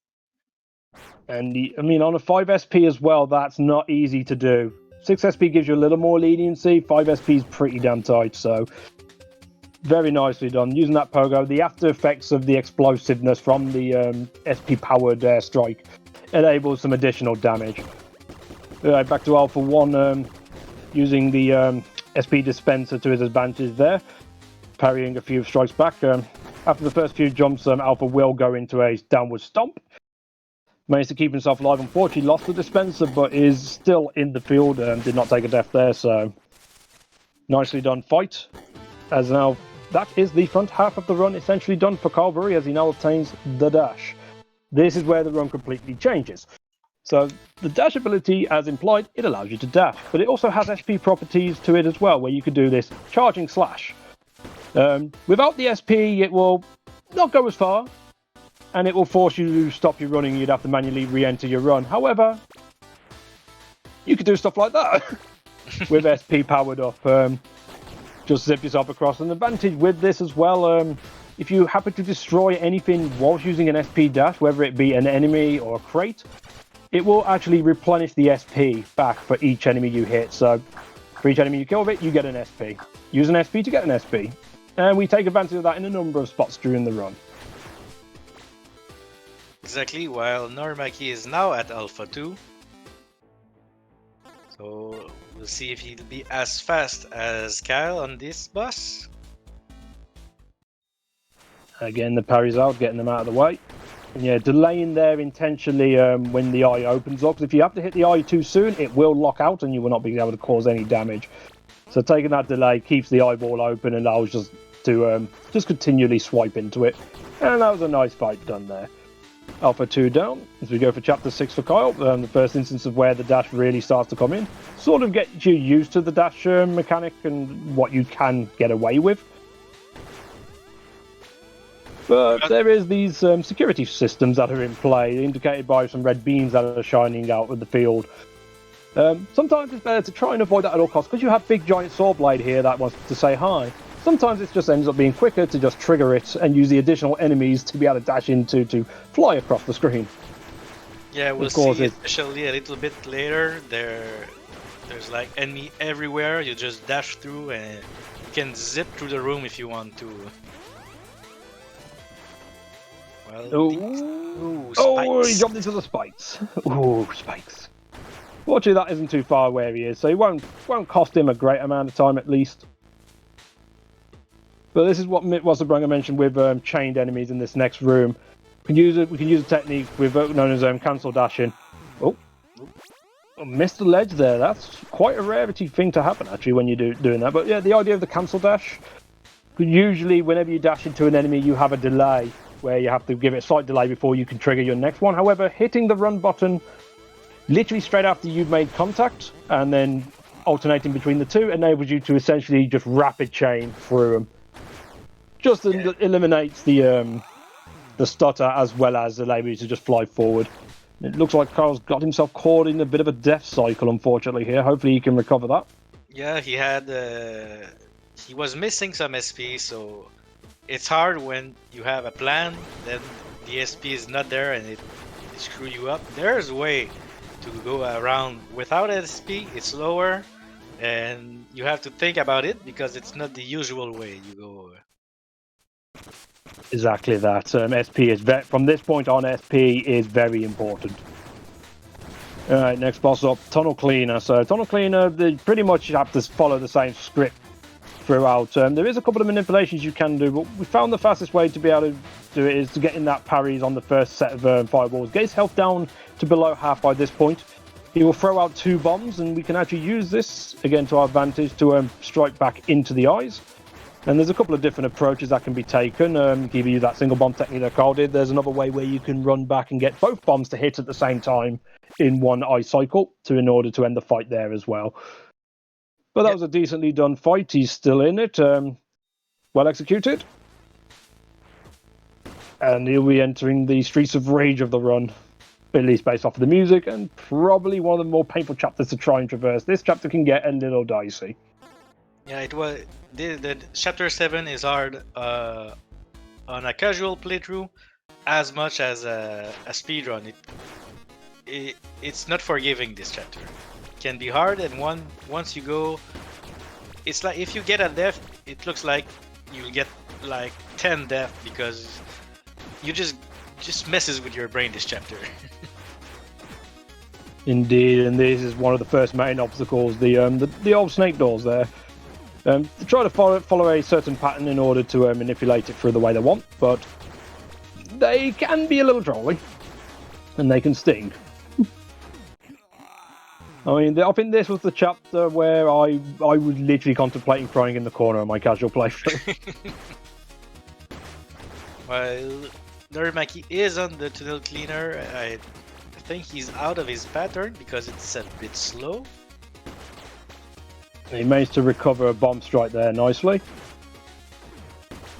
And on a 5 SP as well, that's not easy to do. 6 SP gives you a little more leniency. 5 SP is pretty damn tight, so very nicely done. Using that pogo, the after effects of the explosiveness from the SP powered strike enables some additional damage. Back to Alpha 1, using the SP dispenser to his advantage there, parrying a few strikes back. After the first few jumps, Alpha will go into a downward stomp. Managed to keep himself alive. Unfortunately, lost the dispenser, but is still in the field and did not take a death there. So, nicely done fight. As now, that is the front half of the run essentially done for Carberry, as he now obtains the dash. This is where the run completely changes. So, the dash ability, as implied, it allows you to dash, but it also has SP properties to it as well, where you can do this charging slash. Without the SP, it will not go as far, and it will force you to stop your running. You'd have to manually re-enter your run. However, you could do stuff like that with SP powered up. Just zip yourself across. An advantage with this as well, if you happen to destroy anything whilst using an SP dash, whether it be an enemy or a crate, it will actually replenish the SP back for each enemy you hit. So for each enemy you kill with it, you get an SP. Use an SP to get an SP. And we take advantage of that in a number of spots during the run. Exactly, while Normaki is now at Alpha 2. So we'll see if he'll be as fast as Kyle on this boss. Again, the parry's out, getting them out of the way. And yeah, delaying there intentionally when the eye opens up. 'Cause if you have to hit the eye too soon, it will lock out and you will not be able to cause any damage. So taking that delay keeps the eyeball open and allows us to just continually swipe into it. And that was a nice fight done there. Alpha 2 down as we go for Chapter 6 for Kyle. The first instance of where the dash really starts to come in. Sort of get you used to the dash mechanic and what you can get away with. But there is these security systems that are in play, indicated by some red beams that are shining out of the field. Sometimes it's better to try and avoid that at all costs, because you have big giant saw blade here that wants to say hi. Sometimes it just ends up being quicker to just trigger it and use the additional enemies to be able to dash into to fly across the screen. Yeah, we'll see, especially a little bit later. There's like enemy everywhere. You just dash through and you can zip through the room if you want to. Well, he jumped into the spikes. Ooh, spikes. Fortunately, that isn't too far where he is, so it won't cost him a great amount of time at least. But this is what Wasserbranger mentioned with chained enemies in this next room. We can use a technique with known as cancel dashing. Oh, missed the ledge there. That's quite a rarity thing to happen actually when you're doing that. But yeah, the idea of the cancel dash. Usually, whenever you dash into an enemy, you have a delay where you have to give it a slight delay before you can trigger your next one. However, hitting the run button literally straight after you've made contact and then alternating between the two enables you to essentially just rapid chain through them. Just eliminates the stutter as well as allow you to just fly forward. It looks like Kyle's got himself caught in a bit of a death cycle, unfortunately, here. Hopefully he can recover that. Yeah, he was missing some SP, so it's hard when you have a plan, then the SP is not there and it screw you up. There's a way to go around without SP. It's slower, and you have to think about it because it's not the usual way you go. Exactly that. SP is from this point on. SP is very important. All right, next boss up, Tunnel Cleaner. So Tunnel Cleaner, they pretty much have to follow the same script throughout. There is a couple of manipulations you can do, but we found the fastest way to be able to do it is to get in that parries on the first set of fireballs. Get his health down to below half by this point. He will throw out 2 bombs, and we can actually use this again to our advantage to strike back into the eyes. And there's a couple of different approaches that can be taken. Give you that single bomb technique that Carl did. There's another way where you can run back and get both bombs to hit at the same time in one eye cycle in order to end the fight there as well. But that was a decently done fight. He's still in it. Well executed. And he'll be entering the Streets of Rage of the run, at least based off of the music, and probably one of the more painful chapters to try and traverse. This chapter can get a little dicey. Yeah, it was. The chapter 7 is hard on a casual playthrough as much as a speedrun. It's not forgiving, this chapter. It can be hard, and once you go, it's like if you get a death, it looks like you'll get like 10 deaths because you just messes with your brain, this chapter. Indeed, and this is one of the first main obstacles, the old snake doors there. They try to follow a certain pattern in order to manipulate it through the way they want, but they can be a little trolly, and they can sting. I mean, I think this was the chapter where I was literally contemplating crying in the corner of my casual playthrough. Well, Normaki is on the Tunnel Cleaner. I think he's out of his pattern because it's a bit slow. He managed to recover a bomb strike there nicely.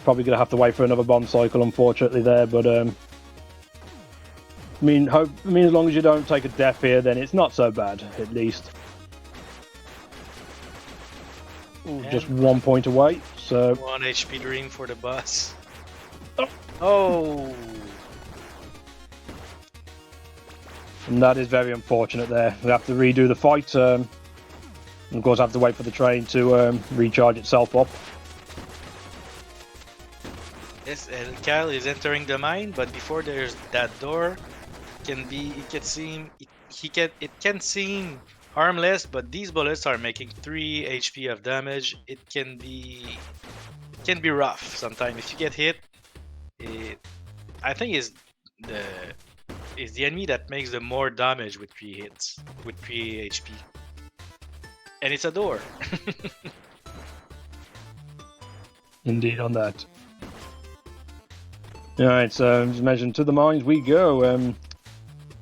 Probably going to have to wait for another bomb cycle, unfortunately, there. But I mean, as long as you don't take a death here, then it's not so bad, at least. Ooh, just 1 point away. So 1 HP dream for the boss. Oh. Oh. And that is very unfortunate there. We have to redo the fight. And of course, have to wait for the train to recharge itself up. Yes, and Cal is entering the mine, but before there's that door, it can seem harmless, but these bullets are making 3 HP of damage. It can be rough sometimes. If you get hit, I think is the enemy that makes the more damage with 3 hits, with 3 HP. And it's a door. Indeed, on that. Alright, so as mentioned, to the mines we go.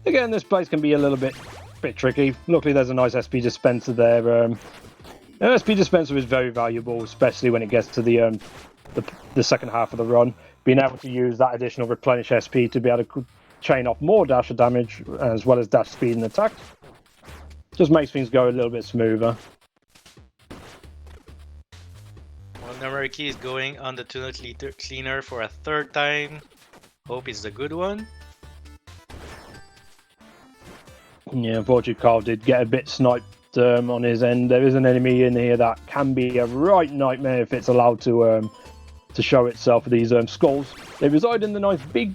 Again, this place can be a little bit tricky. Luckily, there's a nice SP dispenser there. An SP dispenser is very valuable, especially when it gets to the second half of the run. Being able to use that additional replenish SP to be able to chain off more dash damage, as well as dash speed and attack. Just makes things go a little bit smoother. Namariki is going on the tuna cleaner for a 3rd time. Hope it's a good one. Yeah, unfortunately, Carl did get a bit sniped on his end. There is an enemy in here that can be a right nightmare if it's allowed to show itself. These skulls, they reside in the nice big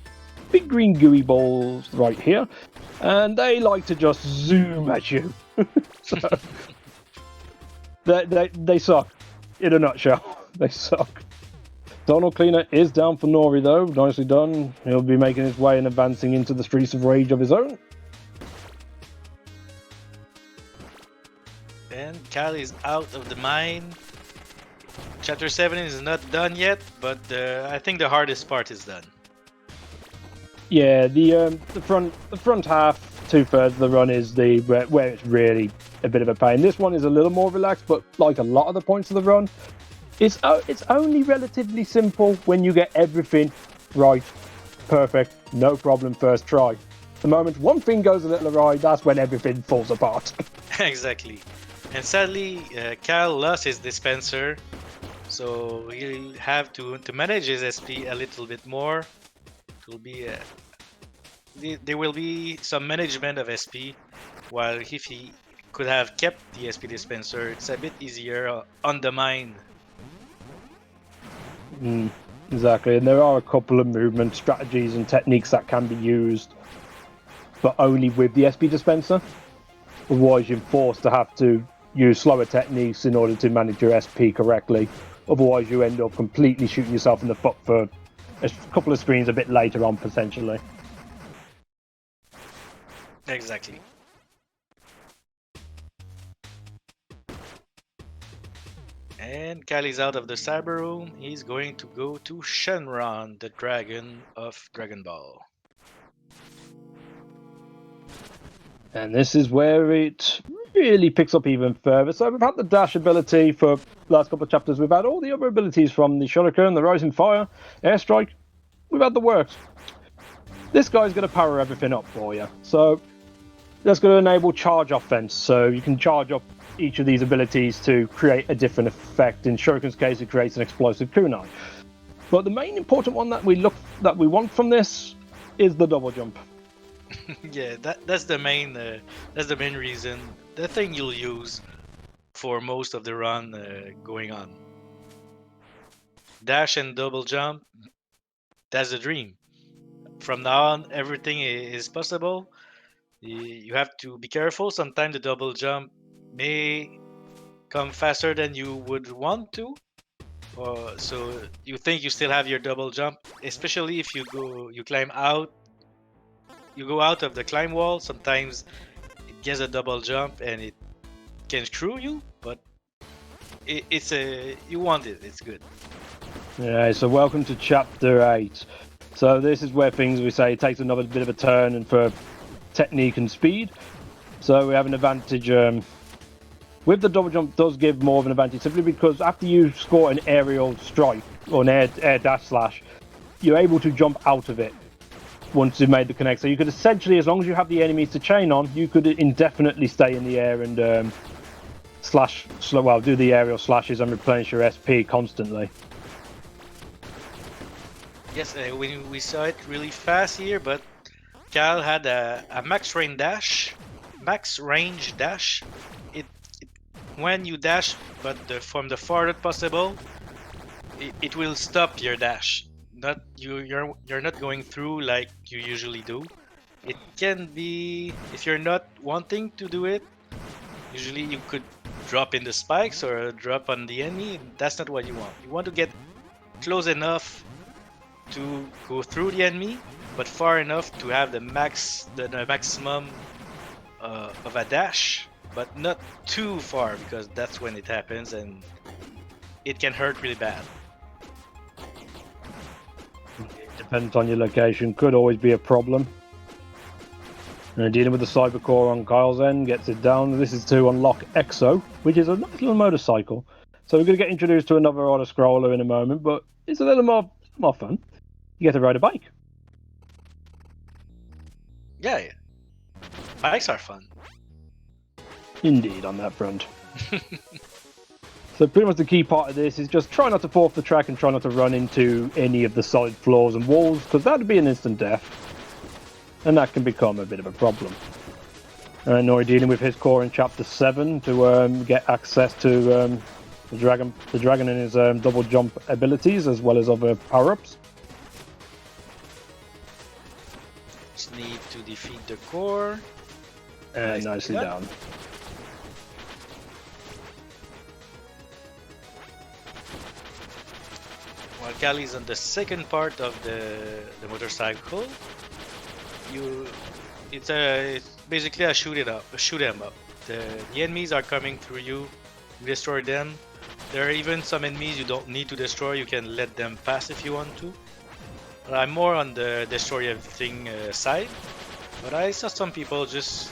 green gooey balls right here, and they like to just zoom at you. So they suck. In a nutshell, they suck. Tunnel Cleaner is down for Nori though. Nicely done. He'll be making his way and advancing into the streets of rage of his own. And Cal is out of the mine. Chapter 7 is not done yet, but I think the hardest part is done. Yeah, the front half, 2/3 of the run is where it's really a bit of a pain. This one is a little more relaxed, but like a lot of the points of the run, it's only relatively simple when you get everything right, perfect, no problem first try. The moment one thing goes a little awry, that's when everything falls apart. Exactly. And sadly, Cal lost his dispenser, so he'll have to manage his SP a little bit more. It will be there will be some management of SP, while if he could have kept the SP dispenser, it's a bit easier on the mine. Exactly, and there are a couple of movement strategies and techniques that can be used, but only with the SP dispenser. Otherwise, you're forced to have to use slower techniques in order to manage your SP correctly. Otherwise, you end up completely shooting yourself in the foot for a couple of screens a bit later on, potentially. Exactly. And Kali's out of the cyber room. He's going to go to Shenron, the dragon of Dragon Ball. And this is where it really picks up even further. So we've had the dash ability for the last couple of chapters. We've had all the other abilities from the Shuriken, the Rising Fire, Airstrike. We've had the works. This guy's going to power everything up for you. So that's going to enable charge offense. So you can charge up each of these abilities to create a different effect. In Shuriken's case, it creates an explosive kunai. But the main important one that we want from this is the double jump. Yeah, that's the main reason. The thing you'll use for most of the run going on. Dash and double jump. That's the dream. From now on, everything is possible. You have to be careful. Sometimes the double jump may come faster than you would want to. So you think you still have your double jump, especially if you climb out. You go out of the climb wall. Sometimes it gets a double jump and it can screw you, but you want it. It's good. Yeah. So welcome to chapter 8. So this is where things we say it takes another bit of a turn and for technique and speed. So we have an advantage with the double jump does give more of an advantage simply because after you score an aerial strike or an air dash slash, you're able to jump out of it once you've made the connect. So you could essentially, as long as you have the enemies to chain on, you could indefinitely stay in the air and do the aerial slashes and replenish your SP constantly. Yes, we saw it really fast here, but Cal had a max range dash. When you dash, but from the farthest possible, it will stop your dash. You're not going through like you usually do. It can be, if you're not wanting to do it, usually you could drop in the spikes or drop on the enemy. That's not what you want. You want to get close enough to go through the enemy, but far enough to have the maximum of a dash, but not too far, because that's when it happens and it can hurt really bad. Depends on your location, could always be a problem. Dealing with the Cyber Core on Kyle's end, gets it down. This is to unlock Exo, which is a nice little motorcycle. So we're going to get introduced to another auto-scroller in a moment, but it's a little more fun. You get to ride a bike. Yeah. Bikes are fun. Indeed, on that front. So pretty much the key part of this is just try not to fall off the track and try not to run into any of the solid floors and walls, because that would be an instant death. And that can become a bit of a problem. Nori dealing with his core in Chapter 7 to get access to the dragon and his double jump abilities, as well as other power-ups. Just need to defeat the core. And nicely down. While Cali's on the second part of the motorcycle, it's basically a shoot 'em up. The enemies are coming through you destroy them. There are even some enemies you don't need to destroy, you can let them pass if you want to. I'm more on the destroy everything side, but I saw some people just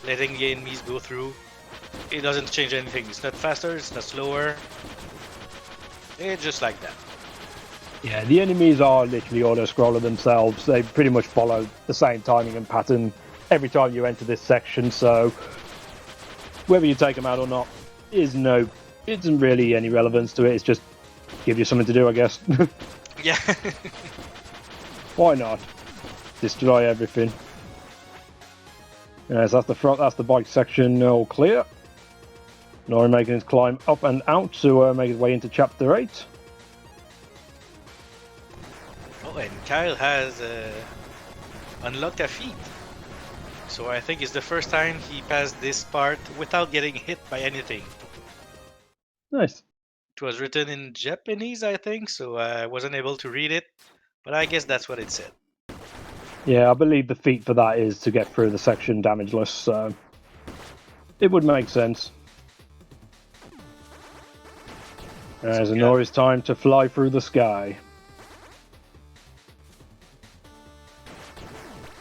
letting the enemies go through. It doesn't change anything, it's not faster, it's not slower, it's just like that. Yeah, the enemies are literally auto-scroller themselves. They pretty much follow the same timing and pattern every time you enter this section, so whether you take them out or not isn't really any relevance to it. It's just give you something to do, I guess. Yeah. Why not? Destroy everything. So that's the front, that's the bike section all clear. Nori making his climb up and out to make his way into Chapter 8. Oh, and Kyle has unlocked a feat. So I think it's the first time he passed this part without getting hit by anything. Nice. It was written in Japanese, I think, so I wasn't able to read it, but I guess that's what it said. Yeah, I believe the feat for that is to get through the section damageless, so it would make sense. As Nori's time to fly through the sky.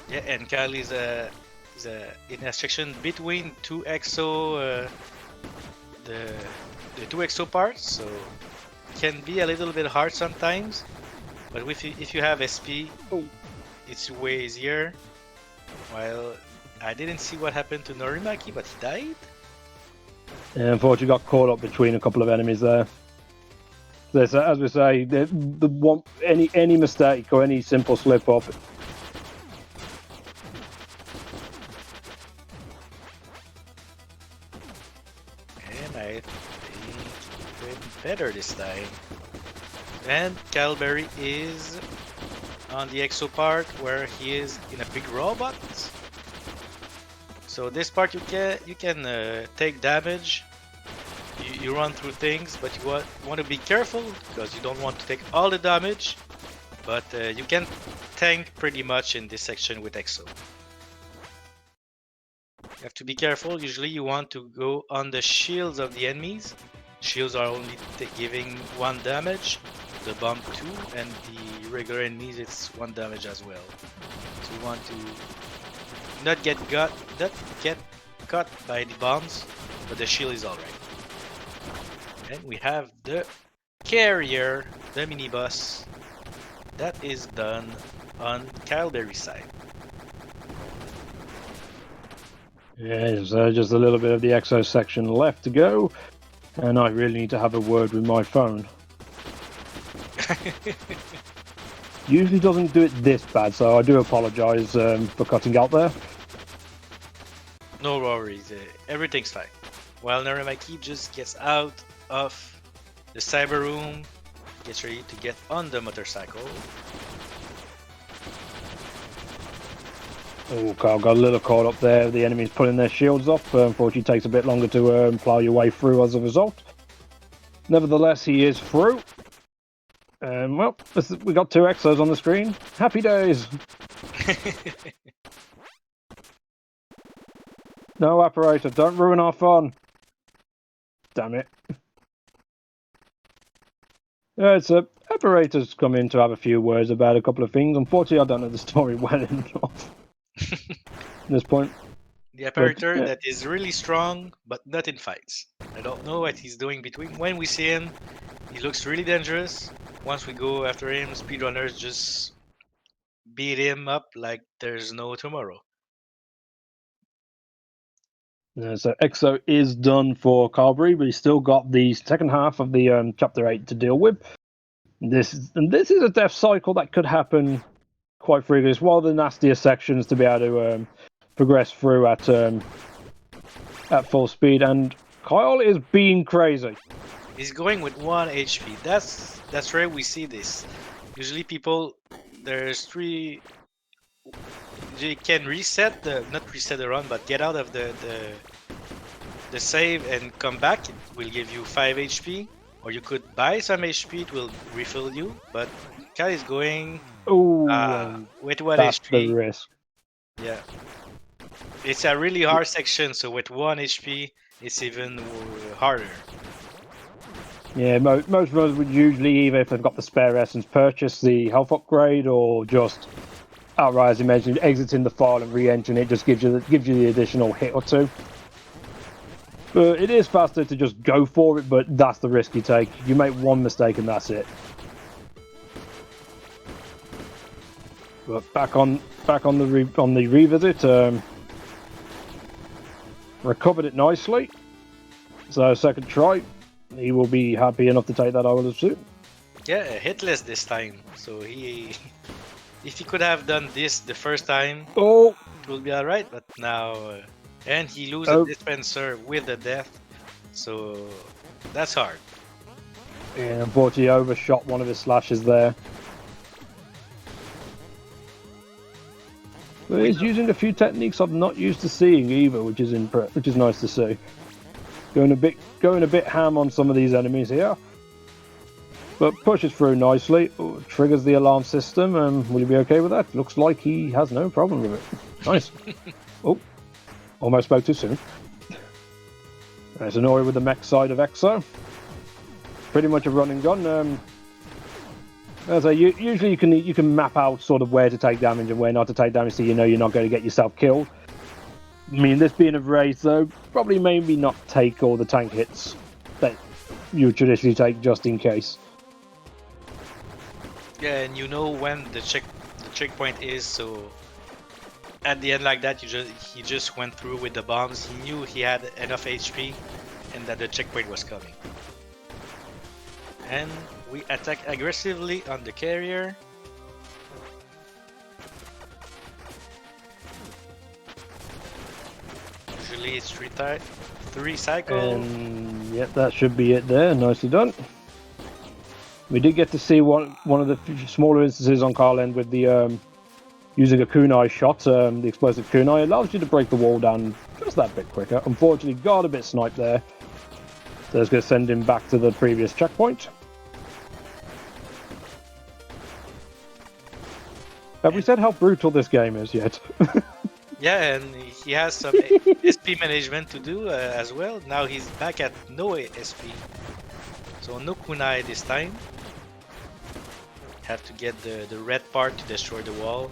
Yeah, and Kyle is in a section between two EXO, the two EXO parts, so it can be a little bit hard sometimes. But if you have SP, it's way easier. While I didn't see what happened to Norimaki, but he died. Yeah, unfortunately, got caught up between a couple of enemies there. So, as we say, any mistake or any simple slip up. And I think it went better this time. And Calberry is on the EXO part where he is in a big robot. So this part you can take damage. You run through things, but you want to be careful because you don't want to take all the damage. But you can tank pretty much in this section with EXO. You have to be careful. Usually you want to go on the shields of the enemies. Shields are only giving 1 damage, the bomb 2, and the regular enemies it's 1 damage as well. So you want to not get caught by the bombs. but the shield is alright. And we have the carrier, the minibus, that is done on Calberry's side. Yeah, so just a little bit of the exo section left to go, and I really need to have a word with my phone. Usually doesn't do it this bad, so I do apologise for cutting out there. No worries, everything's fine. While Naramaki just gets out of the cyber room, gets ready to get on the motorcycle. Oh, Carl got a little caught up there. The enemy's pulling their shields off. Unfortunately, it takes a bit longer to plough your way through as a result. Nevertheless, he is through. Well, we got 2 exos on the screen. Happy days. No, operator, don't ruin our fun. Damn it. Yeah, it's operators come in to have a few words about a couple of things. Unfortunately, I don't know the story well enough at this point. The operator that is really strong, but not in fights. I don't know what he's doing between. When we see him, he looks really dangerous. Once we go after him, speedrunners just beat him up like there's no tomorrow. Yeah, so EXO is done for Carberry, but he's still got the second half of the Chapter 8 to deal with. This is a death cycle that could happen quite frequently. It's one of the nastier sections to be able to progress through at full speed, and Kyle is being crazy. He's going with 1 HP. That's rare we see this. Usually people, there's 3. You can reset not reset the run, but get out of the save and come back. It will give you 5 HP, or you could buy some HP. It will refill you. But Kyle is going with 1 that's HP. The risk. Yeah, it's a really hard section. So with 1 HP, it's even harder. Yeah, most runners would usually, either if they've got the spare essence, purchase the health upgrade, or just outright, as you mentioned, exiting the file and re-entering it just gives you the additional hit or 2. But it is faster to just go for it, but that's the risk you take. You make 1 mistake and that's it. But back on the revisit, recovered it nicely. So second try, he will be happy enough to take that, I would assume. Yeah, hitless this time. So if he could have done this the first time, it will be alright. But now, and he loses a dispenser with the death, so that's hard. Yeah, unfortunately, overshot one of his slashes there. But he's using a few techniques I'm not used to seeing either, which is nice to see. Going a bit ham on some of these enemies here, but pushes through nicely. Triggers the alarm system. Will he be okay with that? Looks like he has no problem with it. Nice. Almost spoke too soon. There's an Ori with the mech side of EXO. Pretty much a run and gun. Usually you can map out sort of where to take damage and where not to take damage, so you know you're not going to get yourself killed. I mean, this being a race, though, probably maybe not take all the tank hits that you traditionally take just in case. Yeah, and you know when the checkpoint is, so at the end like that, he just went through with the bombs. He knew he had enough HP and that the checkpoint was coming. And we attack aggressively on the carrier. Usually it's 3 cycles. And yep, that should be it there. Nicely done. We did get to see one of the smaller instances on Carl End with the using a kunai shot. The explosive kunai allows you to break the wall down just that bit quicker. Unfortunately, got a bit sniped there. So it's going to send him back to the previous checkpoint. Have we said how brutal this game is yet? Yeah, and he has some SP management to do as well. Now he's back at no SP. So no kunai this time. Have to get the red part to destroy the wall.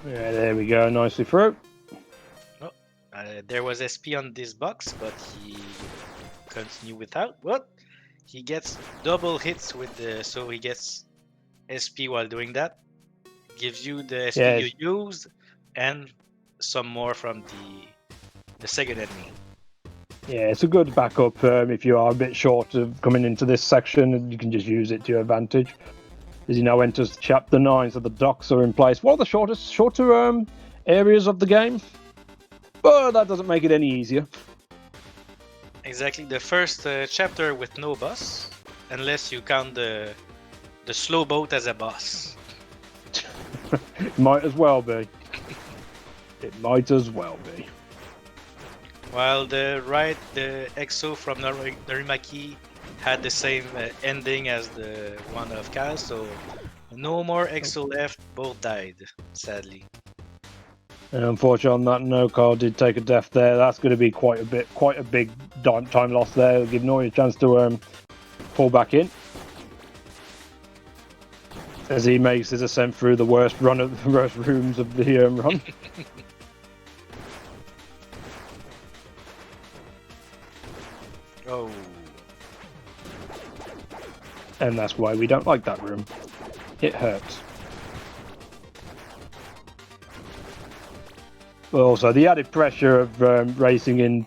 Yeah, there we go. Nicely through. there was SP on this box, but he continued without. What? He gets double hits with the, so he gets SP while doing that. Gives you the SP you used and some more from the second enemy. Yeah, it's a good backup if you are a bit short of coming into this section. You can just use it to your advantage. As he now enters Chapter 9, so the docks are in place. One of the shorter areas of the game, but that doesn't make it any easier. Exactly, the first chapter with no boss, unless you count the slow boat as a boss. Might as well be. It might as well be. While the EXO from Norimaki had the same ending as the one of Kaz, so no more EXO left, both died, sadly. And unfortunately on that note, Carl did take a death there. That's going to be quite a big time loss there. It'll give Nori a chance to pull back in. As he makes his ascent through the worst rooms of the run. Oh. And that's why we don't like that room. It hurts. But also the added pressure of racing in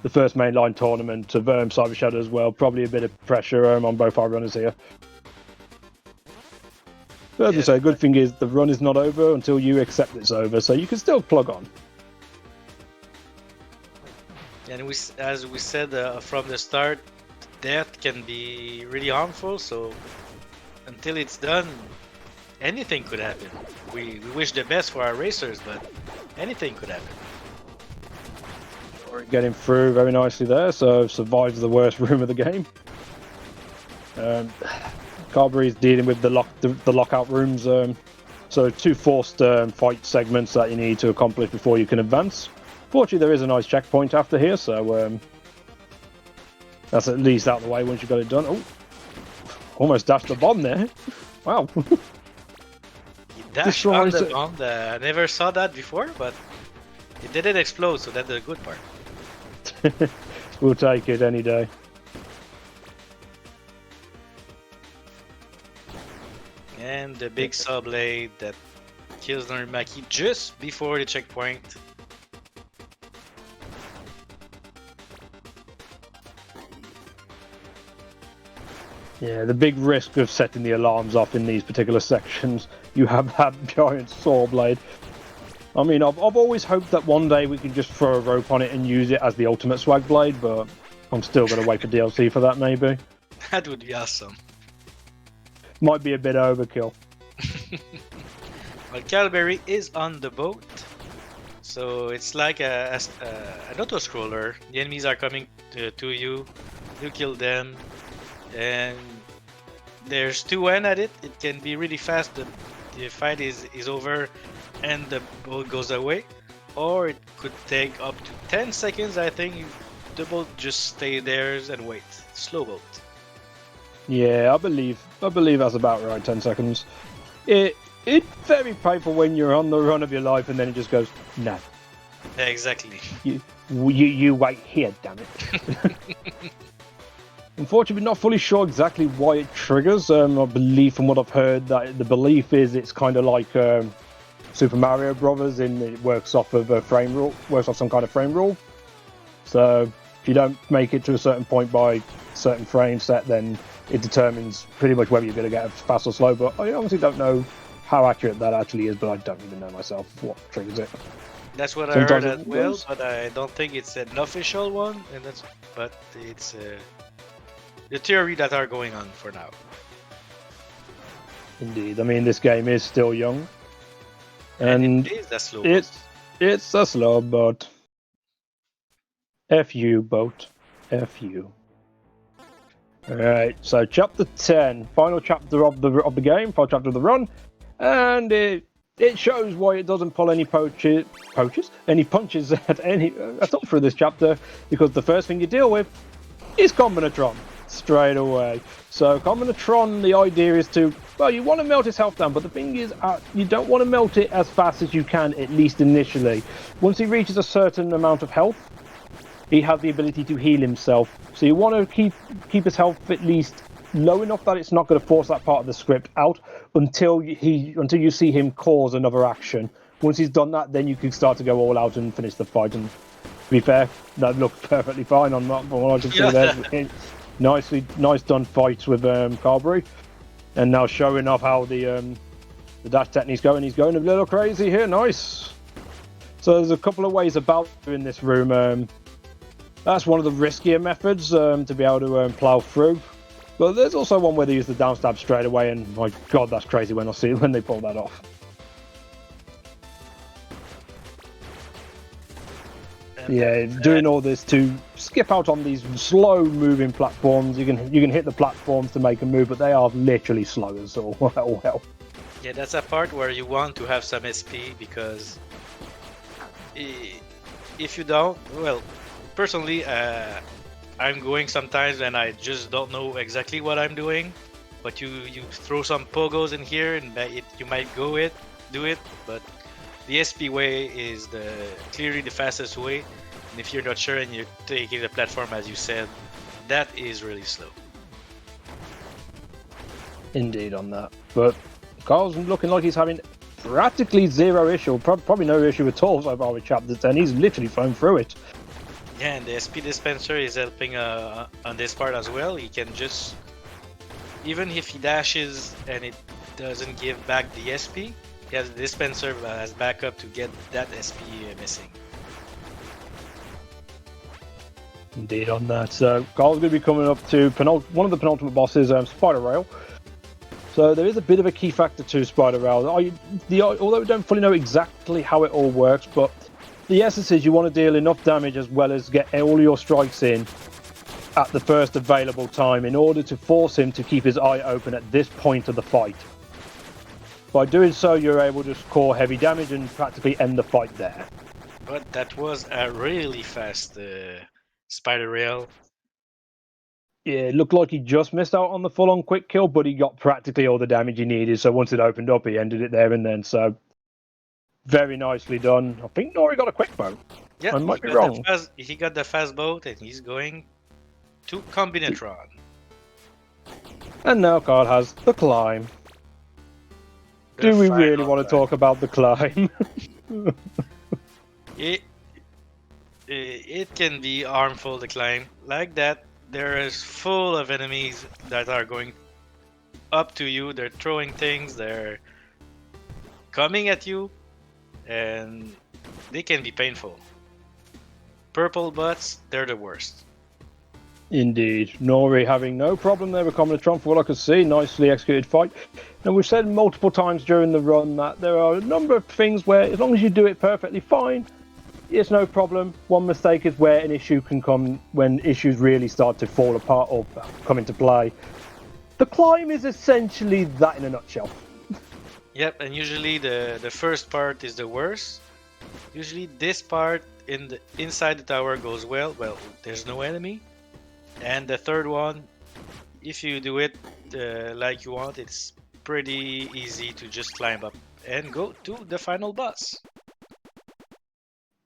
the first mainline tournament of Cyber Shadow as well. Probably a bit of pressure on both our runners here. But as I say, good thing is the run is not over until you accept it's over, so you can still plug on. And as we said from the start, death can be really harmful, so until it's done, anything could happen. We wish the best for our racers, but anything could happen. Getting through very nicely there, so survives the worst room of the game. Carberry's dealing with the lockout rooms, so 2 forced fight segments that you need to accomplish before you can advance. Fortunately, there is a nice checkpoint after here, so that's at least out of the way once you've got it done. Oh, almost dashed the bomb there. Wow. He dashed on the bomb. I never saw that before, but it didn't explode, so that's the good part. We'll take it any day. And the big saw blade that kills Norimaki just before the checkpoint. Yeah, the big risk of setting the alarms off in these particular sections. You have that giant saw blade. I mean, I've always hoped that one day we could just throw a rope on it and use it as the ultimate swag blade, but I'm still going to wait for DLC for that, maybe. That would be awesome. Might be a bit overkill. Well, Calberry is on the boat, so it's like an auto-scroller. The enemies are coming to you, you kill them, and there's 2 ends at it. It can be really fast, the fight is over and the boat goes away, or it could take up to 10 seconds, I think. The boat just stay there and wait. Slow boat. Yeah, I believe that's about right. 10 seconds. It's very painful when you're on the run of your life and then it just goes no. Yeah, exactly. You wait here, damn it. Unfortunately, not fully sure exactly why it triggers. I believe, from what I've heard, that the belief is it's kind of like Super Mario Brothers, in it works off of a frame rule, works off some kind of frame rule. So if you don't make it to a certain point by a certain frame set, then it determines pretty much whether you're going to get fast or slow. But I honestly don't know how accurate that actually is, but I don't even know myself what triggers it. That's what I heard as well, but I don't think it's an official one, but it's the theory that are going on for now. Indeed, I mean, this game is still young, and it is a slow boat. It's a slow boat. F you, boat. F you. Alright, so chapter 10, final chapter of the game, final chapter of the run, and it shows why it doesn't pull any punches at all through this chapter, because the first thing you deal with is Combinatron straight away. So Combinatron, the idea is to Well, you want to melt his health down, but the thing is, you don't want to melt it as fast as you can, at least initially. Once he reaches a certain amount of health, he has the ability to heal himself. So you want to keep his health at least low enough that it's not going to force that part of the script out until you see him cause another action. Once he's done that, then you can start to go all out and finish the fight. And to be fair, that looked perfectly fine on that, from what I can see there. Nice done fights with Carberry. And now showing off how the dash technique's going. He's going a little crazy here. Nice. So there's a couple of ways about doing this room. That's one of the riskier methods to be able to plow through. But there's also one where they use the down stab straight away, and my god, that's crazy when they pull that off. Yeah, doing all this to skip out on these slow-moving platforms. You can hit the platforms to make a move, but they are literally slow as all hell. Yeah, that's a part where you want to have some SP, because if you don't, well, personally, I'm going sometimes and I just don't know exactly what I'm doing. But you throw some pogos in here and you might do it. But the SP way is clearly the fastest way. And if you're not sure and you're taking the platform, as you said, that is really slow. Indeed on that. But Carl's looking like he's having practically zero issue, probably no issue at all so far with Chapter 10. He's literally flown through it. Yeah, and the SP dispenser is helping on this part as well. He can just, even if he dashes and it doesn't give back the SP, he has the dispenser as backup to get that SP missing. Indeed on that. So Carl's going to be coming up to one of the penultimate bosses, Spider Rail. So there is a bit of a key factor to Spider Rail. Although we don't fully know exactly how it all works, but the essence is you want to deal enough damage as well as get all your strikes in at the first available time in order to force him to keep his eye open at this point of the fight. By doing so, you're able to score heavy damage and practically end the fight there. But that was a really fast Spider Rail. Yeah, it looked like he just missed out on the full-on quick kill, but he got practically all the damage he needed. So once it opened up, he ended it there and then. So very nicely done. I think Nori got a quick boat. Yeah, I might be wrong. He got the fast boat and he's going to Combinatron. And now Carl has the climb. Do we really want to talk about the climb? It can be harmful to climb like that. There is full of enemies that are going up to you. They're throwing things. They're coming at you, and they can be painful. Purple butts, they're the worst. Indeed. Nori having no problem there with Combinatron, for what I could see. Nicely executed fight. And we've said multiple times during the run that there are a number of things where, as long as you do it perfectly fine, it's no problem. One mistake is where an issue can come when issues really start to fall apart or come into play. The climb is essentially that in a nutshell. Yep, and usually the first part is the worst. Usually this part inside the tower goes well. Well, there's no enemy. And the third one, if you do it like you want, it's pretty easy to just climb up and go to the final boss.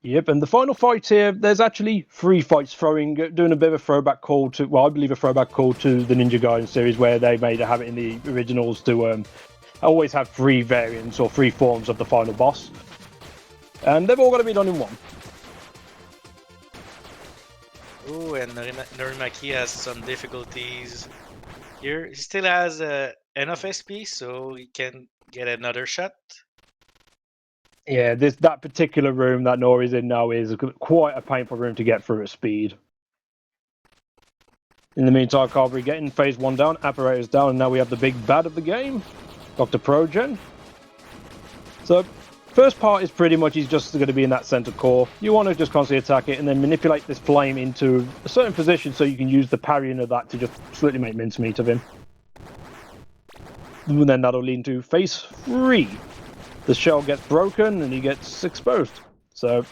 Yep, and the final fight here, there's actually 3 fights doing a bit of a throwback call to, well, I believe a throwback call to the Ninja Gaiden series, where they made a habit in the originals to always have 3 variants or 3 forms of the final boss. And they've all got to be done in one. Oh, and Norimaki has some difficulties here. He still has enough SP, so he can get another shot. Yeah, that particular room that Nori's in now is quite a painful room to get through at speed. In the meantime, Carberry getting phase 1 down, apparatus down, and now we have the big bad of the game, Dr. Progen. So, first part is pretty much he's just going to be in that center core. You want to just constantly attack it and then manipulate this flame into a certain position so you can use the parrying of that to just absolutely make mincemeat of him. And then that'll lead to phase 3. The shell gets broken and he gets exposed. So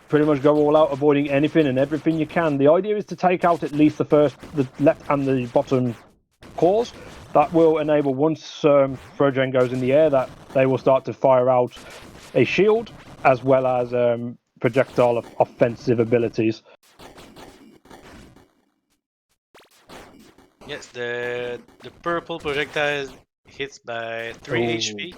pretty much go all out, avoiding anything and everything you can. The idea is to take out at least the left and the bottom cores. that will enable once Progen goes in the air that they will start to fire out a shield as well as projectile offensive abilities. Yes, the purple projectile hits by 3 HP.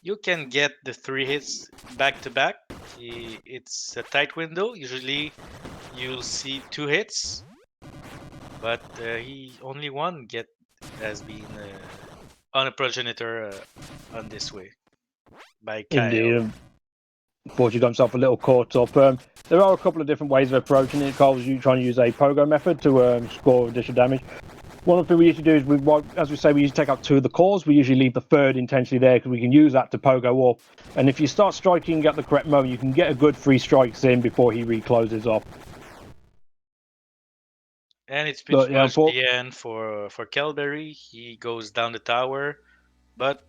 You can get the 3 hits back to back. It's a tight window. Usually you'll see 2 hits, but only one has been on a progenitor on this way by Kyle. Indeed. Unfortunately, got himself a little caught up. There are a couple of different ways of approaching it. Carl's trying to use a pogo method to score additional damage. One of the things we usually do is, as we say, we usually take out 2 of the cores. We usually leave the 3rd intentionally there because we can use that to pogo up. And if you start striking at the correct moment, you can get a good 3 strikes in before he recloses off. And it's pretty much the end for Kelberry. He goes down the tower, but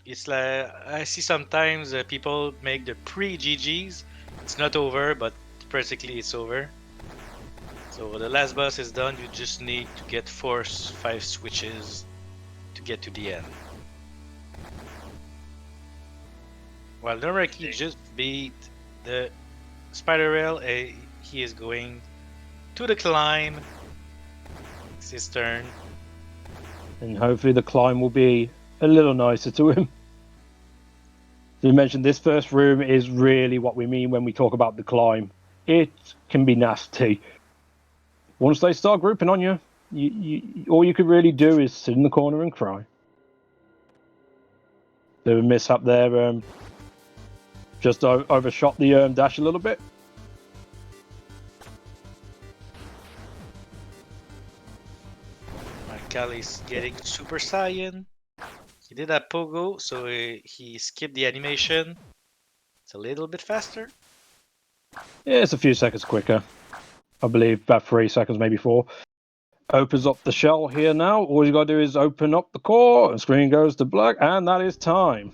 it's like I see sometimes people make the pre-GGs. It's not over, but practically it's over. So the last boss is done. You just need to get 5 switches to get to the end. While Noraki just beat the spider rail, he is going to the climb. It's his turn. And hopefully the climb will be a little nicer to him. You mentioned this first room is really what we mean when we talk about the climb. It can be nasty. Once they start grouping on you, all you could really do is sit in the corner and cry. There was a mishap there. Just overshot the dash a little bit. Kali's getting Super Saiyan. He did that pogo, so he skipped the animation. It's a little bit faster. Yeah, it's a few seconds quicker. I believe about 3 seconds, maybe 4. Opens up the shell here now. All you got to do is open up the core, and screen goes to black, and that is time.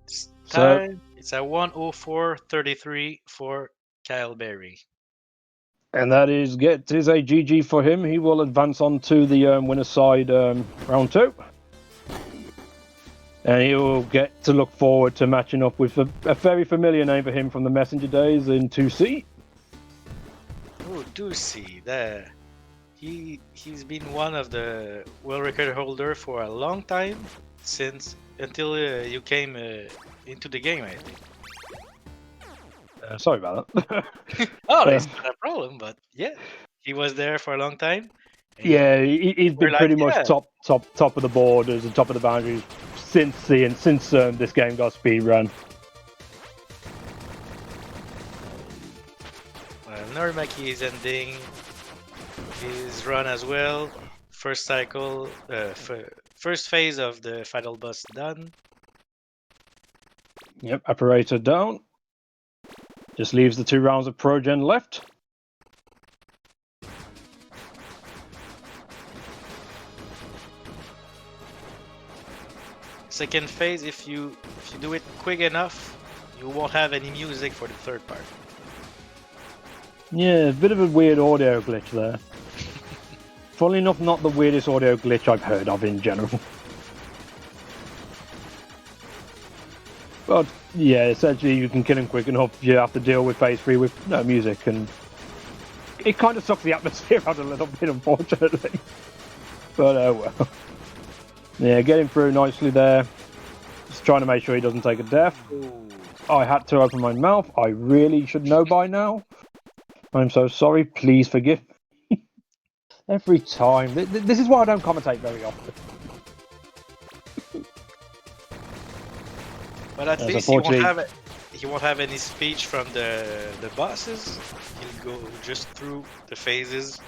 It's time. It's at 1:04:33 for Kyle Berry. And that is a GG for him. He will advance on to the winner's side round 2. And he will get to look forward to matching up with a very familiar name for him from the Messenger days in 2C. Oh, 2C. There. He's been one of the world record holder for a long time, until you came into the game, I think. Sorry about that. Oh, that's not a problem, but yeah, he was there for a long time. Yeah, he's been pretty much top of the board as the top of the boundaries since this game got speedrun. Well, Norimaki is ending his run as well. First cycle, first phase of the final boss done. Yep, operator down. Just leaves the 2 rounds of Progen left. Second phase, if you do it quick enough, you won't have any music for the 3rd part. Yeah, a bit of a weird audio glitch there. Funnily enough, not the weirdest audio glitch I've heard of in general. But yeah, essentially you can kill him quick enough. You have to deal with phase 3 with no music, and it kind of sucks the atmosphere out a little bit, unfortunately. But oh well. Yeah, getting through nicely there. Just trying to make sure he doesn't take a death. Ooh. I had to open my mouth. I really should know by now. I'm so sorry. Please forgive me. Every time. This is why I don't commentate very often. But at least he won't have any speech from the bosses. He'll go just through the phases.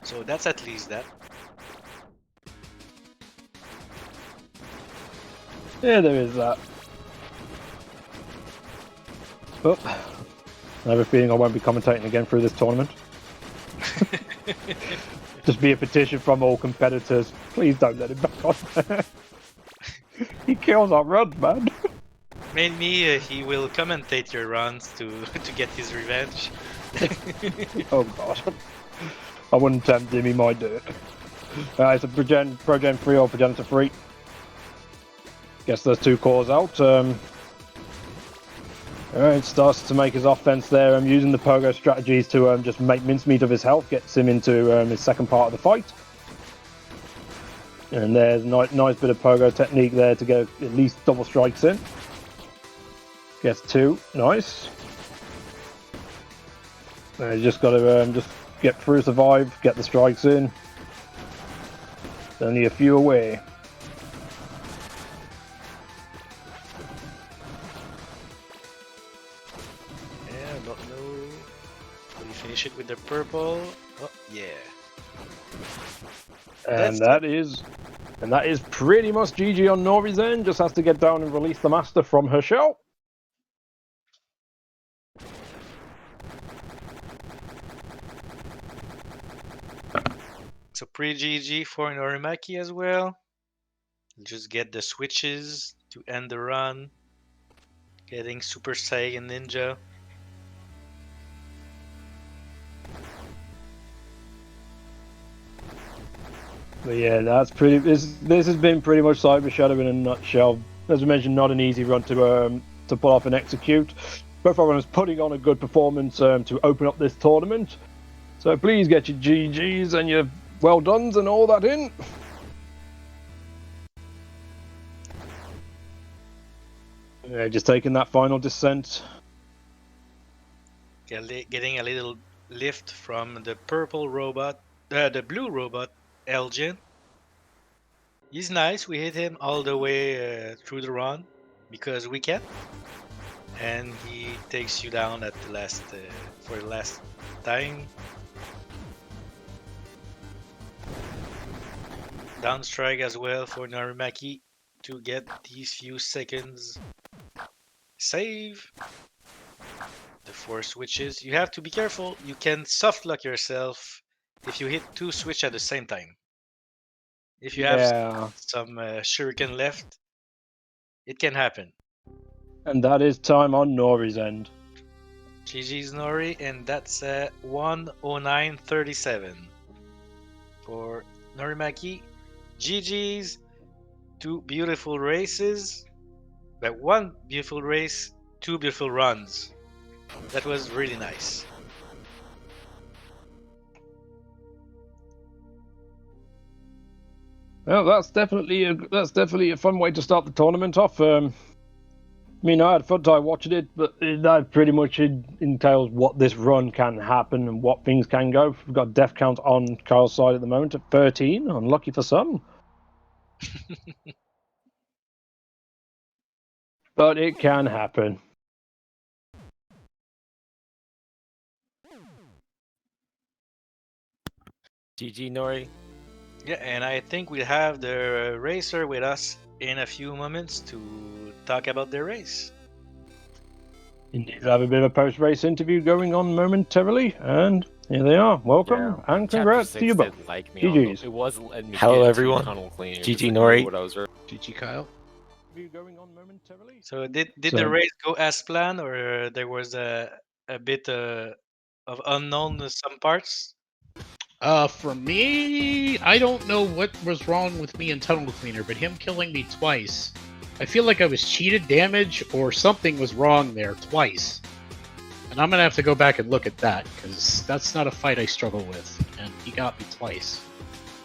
So that's at least that. Yeah, there is that. But I have a feeling I won't be commentating again through this tournament. Just be a petition from all competitors. Please don't let him back on there. He kills our runs, man. Mainly, he will commentate your runs to get his revenge. Oh god. I wouldn't tempt him, he might do it. It's a Progen 3 or Progenitor 3. Gets those 2 cores out. Alright, starts to make his offense there. Using the pogo strategies to just make mincemeat of his health, gets him into his second part of the fight. And there's a nice bit of pogo technique there to get at least double strikes in. Gets 2, nice. You just got to just get through, survive, get the strikes in. Only a few away. Yeah, don't know. Will you finish it with the purple? Oh, yeah. And that is pretty much GG on Nori's end. Just has to get down and release the master from her shell. So pre-GG for Norimaki as well. Just get the switches to end the run. Getting Super Saiyan Ninja. But yeah, that's pretty. This has been pretty much Cyber Shadow in a nutshell. As I mentioned, not an easy run to pull off and execute. Both of us putting on a good performance to open up this tournament. So please get your GGs and your well dones and all that in. Yeah, just taking that final descent. Getting a little lift from the purple robot, the blue robot, Elgin. He's nice. We hit him all the way through the run because we can, and he takes you down at the last for the last time. Down strike as well for Norimaki to get these few seconds. Save. The 4 switches. You have to be careful. You can soft lock yourself if you hit 2 switches at the same time. If you have some shuriken left, it can happen. And that is time on Nori's end. GG's Nori, and that's 1:09:37 for Norimaki. GG's, 2 beautiful races, but 1 beautiful race, 2 beautiful runs. That was really nice. Well, that's definitely a fun way to start the tournament off. I mean, I had fun time watching it, but that pretty much entails what this run can happen and what things can go. We've got death count on Kyle's side at the moment at 13. Unlucky for some. But it can happen. GG Nori. Yeah, and I think we have the racer with us in a few moments to talk about the race. Indeed, we'll have a bit of a post-race interview going on momentarily, and here they are. Welcome and congrats to you both. Like me GG's. it wasn't letting me Hello, get everyone. tunnel cleaner GG because I knew Nori. what I was GG Kyle. Going on momentarily. So did the race go as planned, or there was a bit of unknown in some parts? For me, I don't know what was wrong with me in Tunnel Cleaner, but him killing me twice, I feel like I was cheated damage or something was wrong there twice. And I'm gonna have to go back and look at that, because that's not a fight I struggle with, and he got me twice.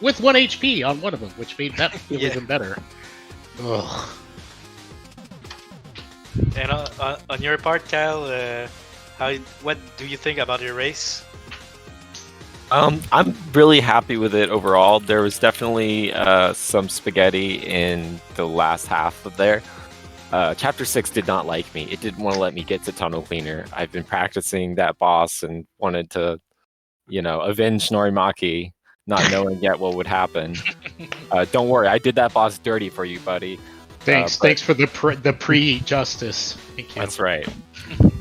With 1 HP on one of them, which made that feel even better. Ugh. And on your part, Kyle, what do you think about your race? I'm really happy with it overall. There was definitely some spaghetti in the last half of there. Chapter 6 did not like me. It didn't want to let me get to Tunnel Cleaner. I've been practicing that boss and wanted to, avenge Norimaki, not knowing yet what would happen. Don't worry, I did that boss dirty for you, buddy. Thanks for the pre-justice. Thank you. That's right.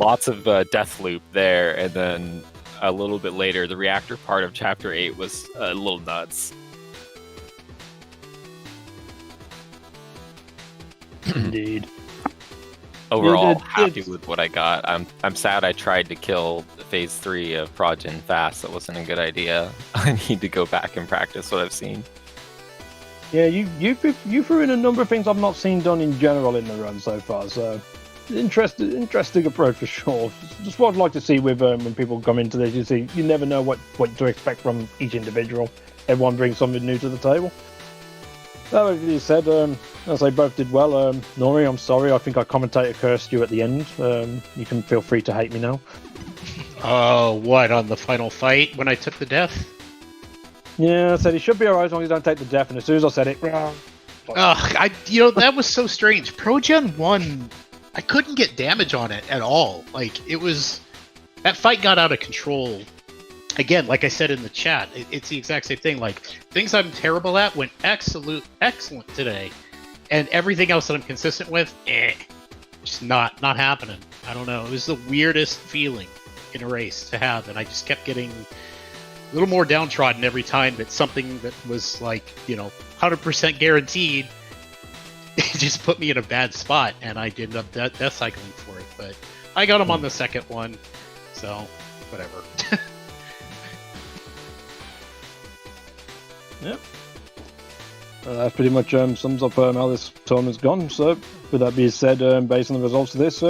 Lots of death loop there, and then a little bit later, the reactor part of Chapter 8 was a little nuts. Indeed. Overall, happy with what I got. I'm sad I tried to kill Phase 3 of Progen fast. That wasn't a good idea. I need to go back and practice what I've seen. Yeah, you threw in a number of things I've not seen done in general in the run so far. So interesting approach for sure. Just what I'd like to see with when people come into this. You never know what to expect from each individual. Everyone brings something new to the table. That being said, as they both did well, Nori, I'm sorry. I think I commentator cursed you at the end. You can feel free to hate me now. Oh, what, on the final fight when I took the death? Yeah, I said he should be alright as long as you don't take the death, and as soon as I said it, that was so strange. Pro Gen 1, I couldn't get damage on it at all. Like, that fight got out of control. Again, like I said in the chat, it's the exact same thing. Like, things I'm terrible at went excellent today, and everything else that I'm consistent with, just not happening. I don't know. It was the weirdest feeling in a race to have, and I just kept getting a little more downtrodden every time that something that was like, 100% guaranteed, it just put me in a bad spot, and I ended up death cycling for it. But I got him on the second one, so whatever. Yep. That pretty much sums up how this tournament's gone. So, with that being said, based on the results of this,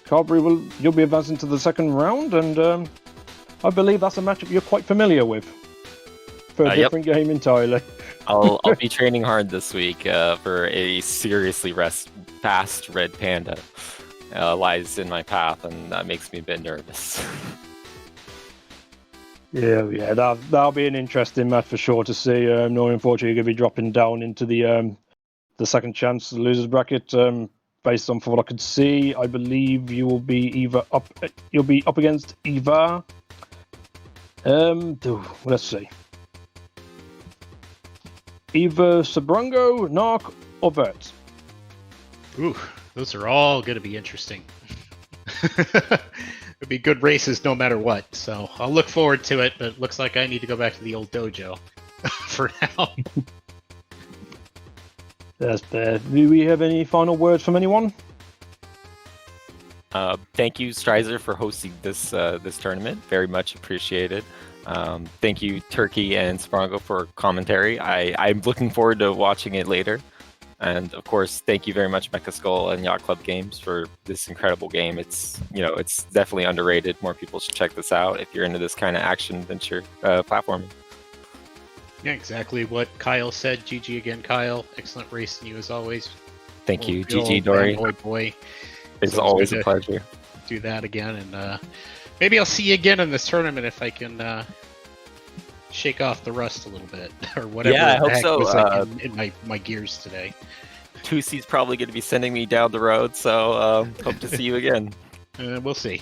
Carberry you'll be advancing to the second round, and I believe that's a matchup you're quite familiar with for a different game entirely. I'll be training hard this week for a seriously fast red panda. Lies in my path, and that makes me a bit nervous. Yeah, that'll be an interesting match for sure to see. No, unfortunately, you're going to be dropping down into the second chance losers bracket. Based on what I could see, I believe you will be you'll be up against either. Let's see. Either Sabrongo, Narc, or Vert. Ooh, those are all going to be interesting. It'll be good races no matter what, so I'll look forward to it, but it looks like I need to go back to the old dojo for now. That's bad. Do we have any final words from anyone? Thank you, Strizer, for hosting this tournament. Very much appreciated. Thank you, Turkey and Sprongo, for commentary. I'm looking forward to watching it later. And of course, thank you very much, Mecha Skull and Yacht Club Games, for this incredible game. It's definitely underrated. More people should check this out if you're into this kind of action adventure platforming. Yeah, exactly what Kyle said. GG again, Kyle. Excellent racing you as always. Thank you, GG Dory. Boy. It's always a pleasure. Do that again, and maybe I'll see you again in this tournament if I can shake off the rust a little bit, or whatever. Yeah, I hope so. Was in my gears today. 2C's probably going to be sending me down the road, so hope to see you again. We'll see.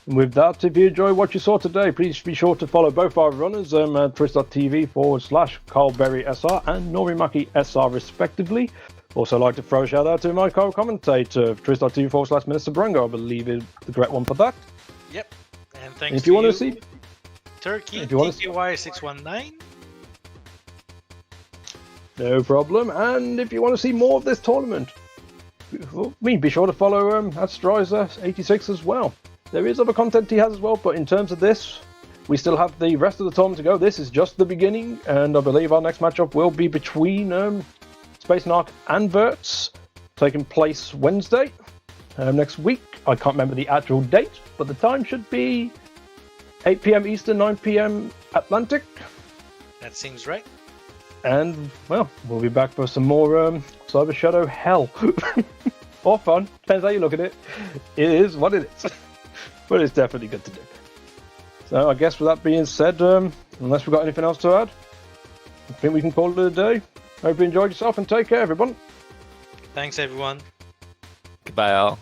With that, if you enjoyed what you saw today, please be sure to follow both our runners at twitch.tv/CarlBerrySR and Norimaki SR respectively. Also like to throw a shout out to my co-commentator, twitch.tv/Minister Brango. I believe is the correct one for that. Yep. And thanks if you want to see Turkey, if you want to TKY619. No problem. And if you want to see more of this tournament, be sure to follow at Strizer86 as well. There is other content he has as well, but in terms of this, we still have the rest of the tournament to go. This is just the beginning, and I believe our next matchup will be between Space Narc and Verts, taking place Wednesday next week. I can't remember the actual date, but the time should be 8 p.m. Eastern, 9 p.m. Atlantic. That seems right. And, well, we'll be back for some more Cyber Shadow hell. Or fun. Depends how you look at it. It is what it is. But it's definitely good to do. So I guess with that being said, unless we've got anything else to add, I think we can call it a day. Hope you enjoyed yourself and take care, everyone. Thanks, everyone. Goodbye, all.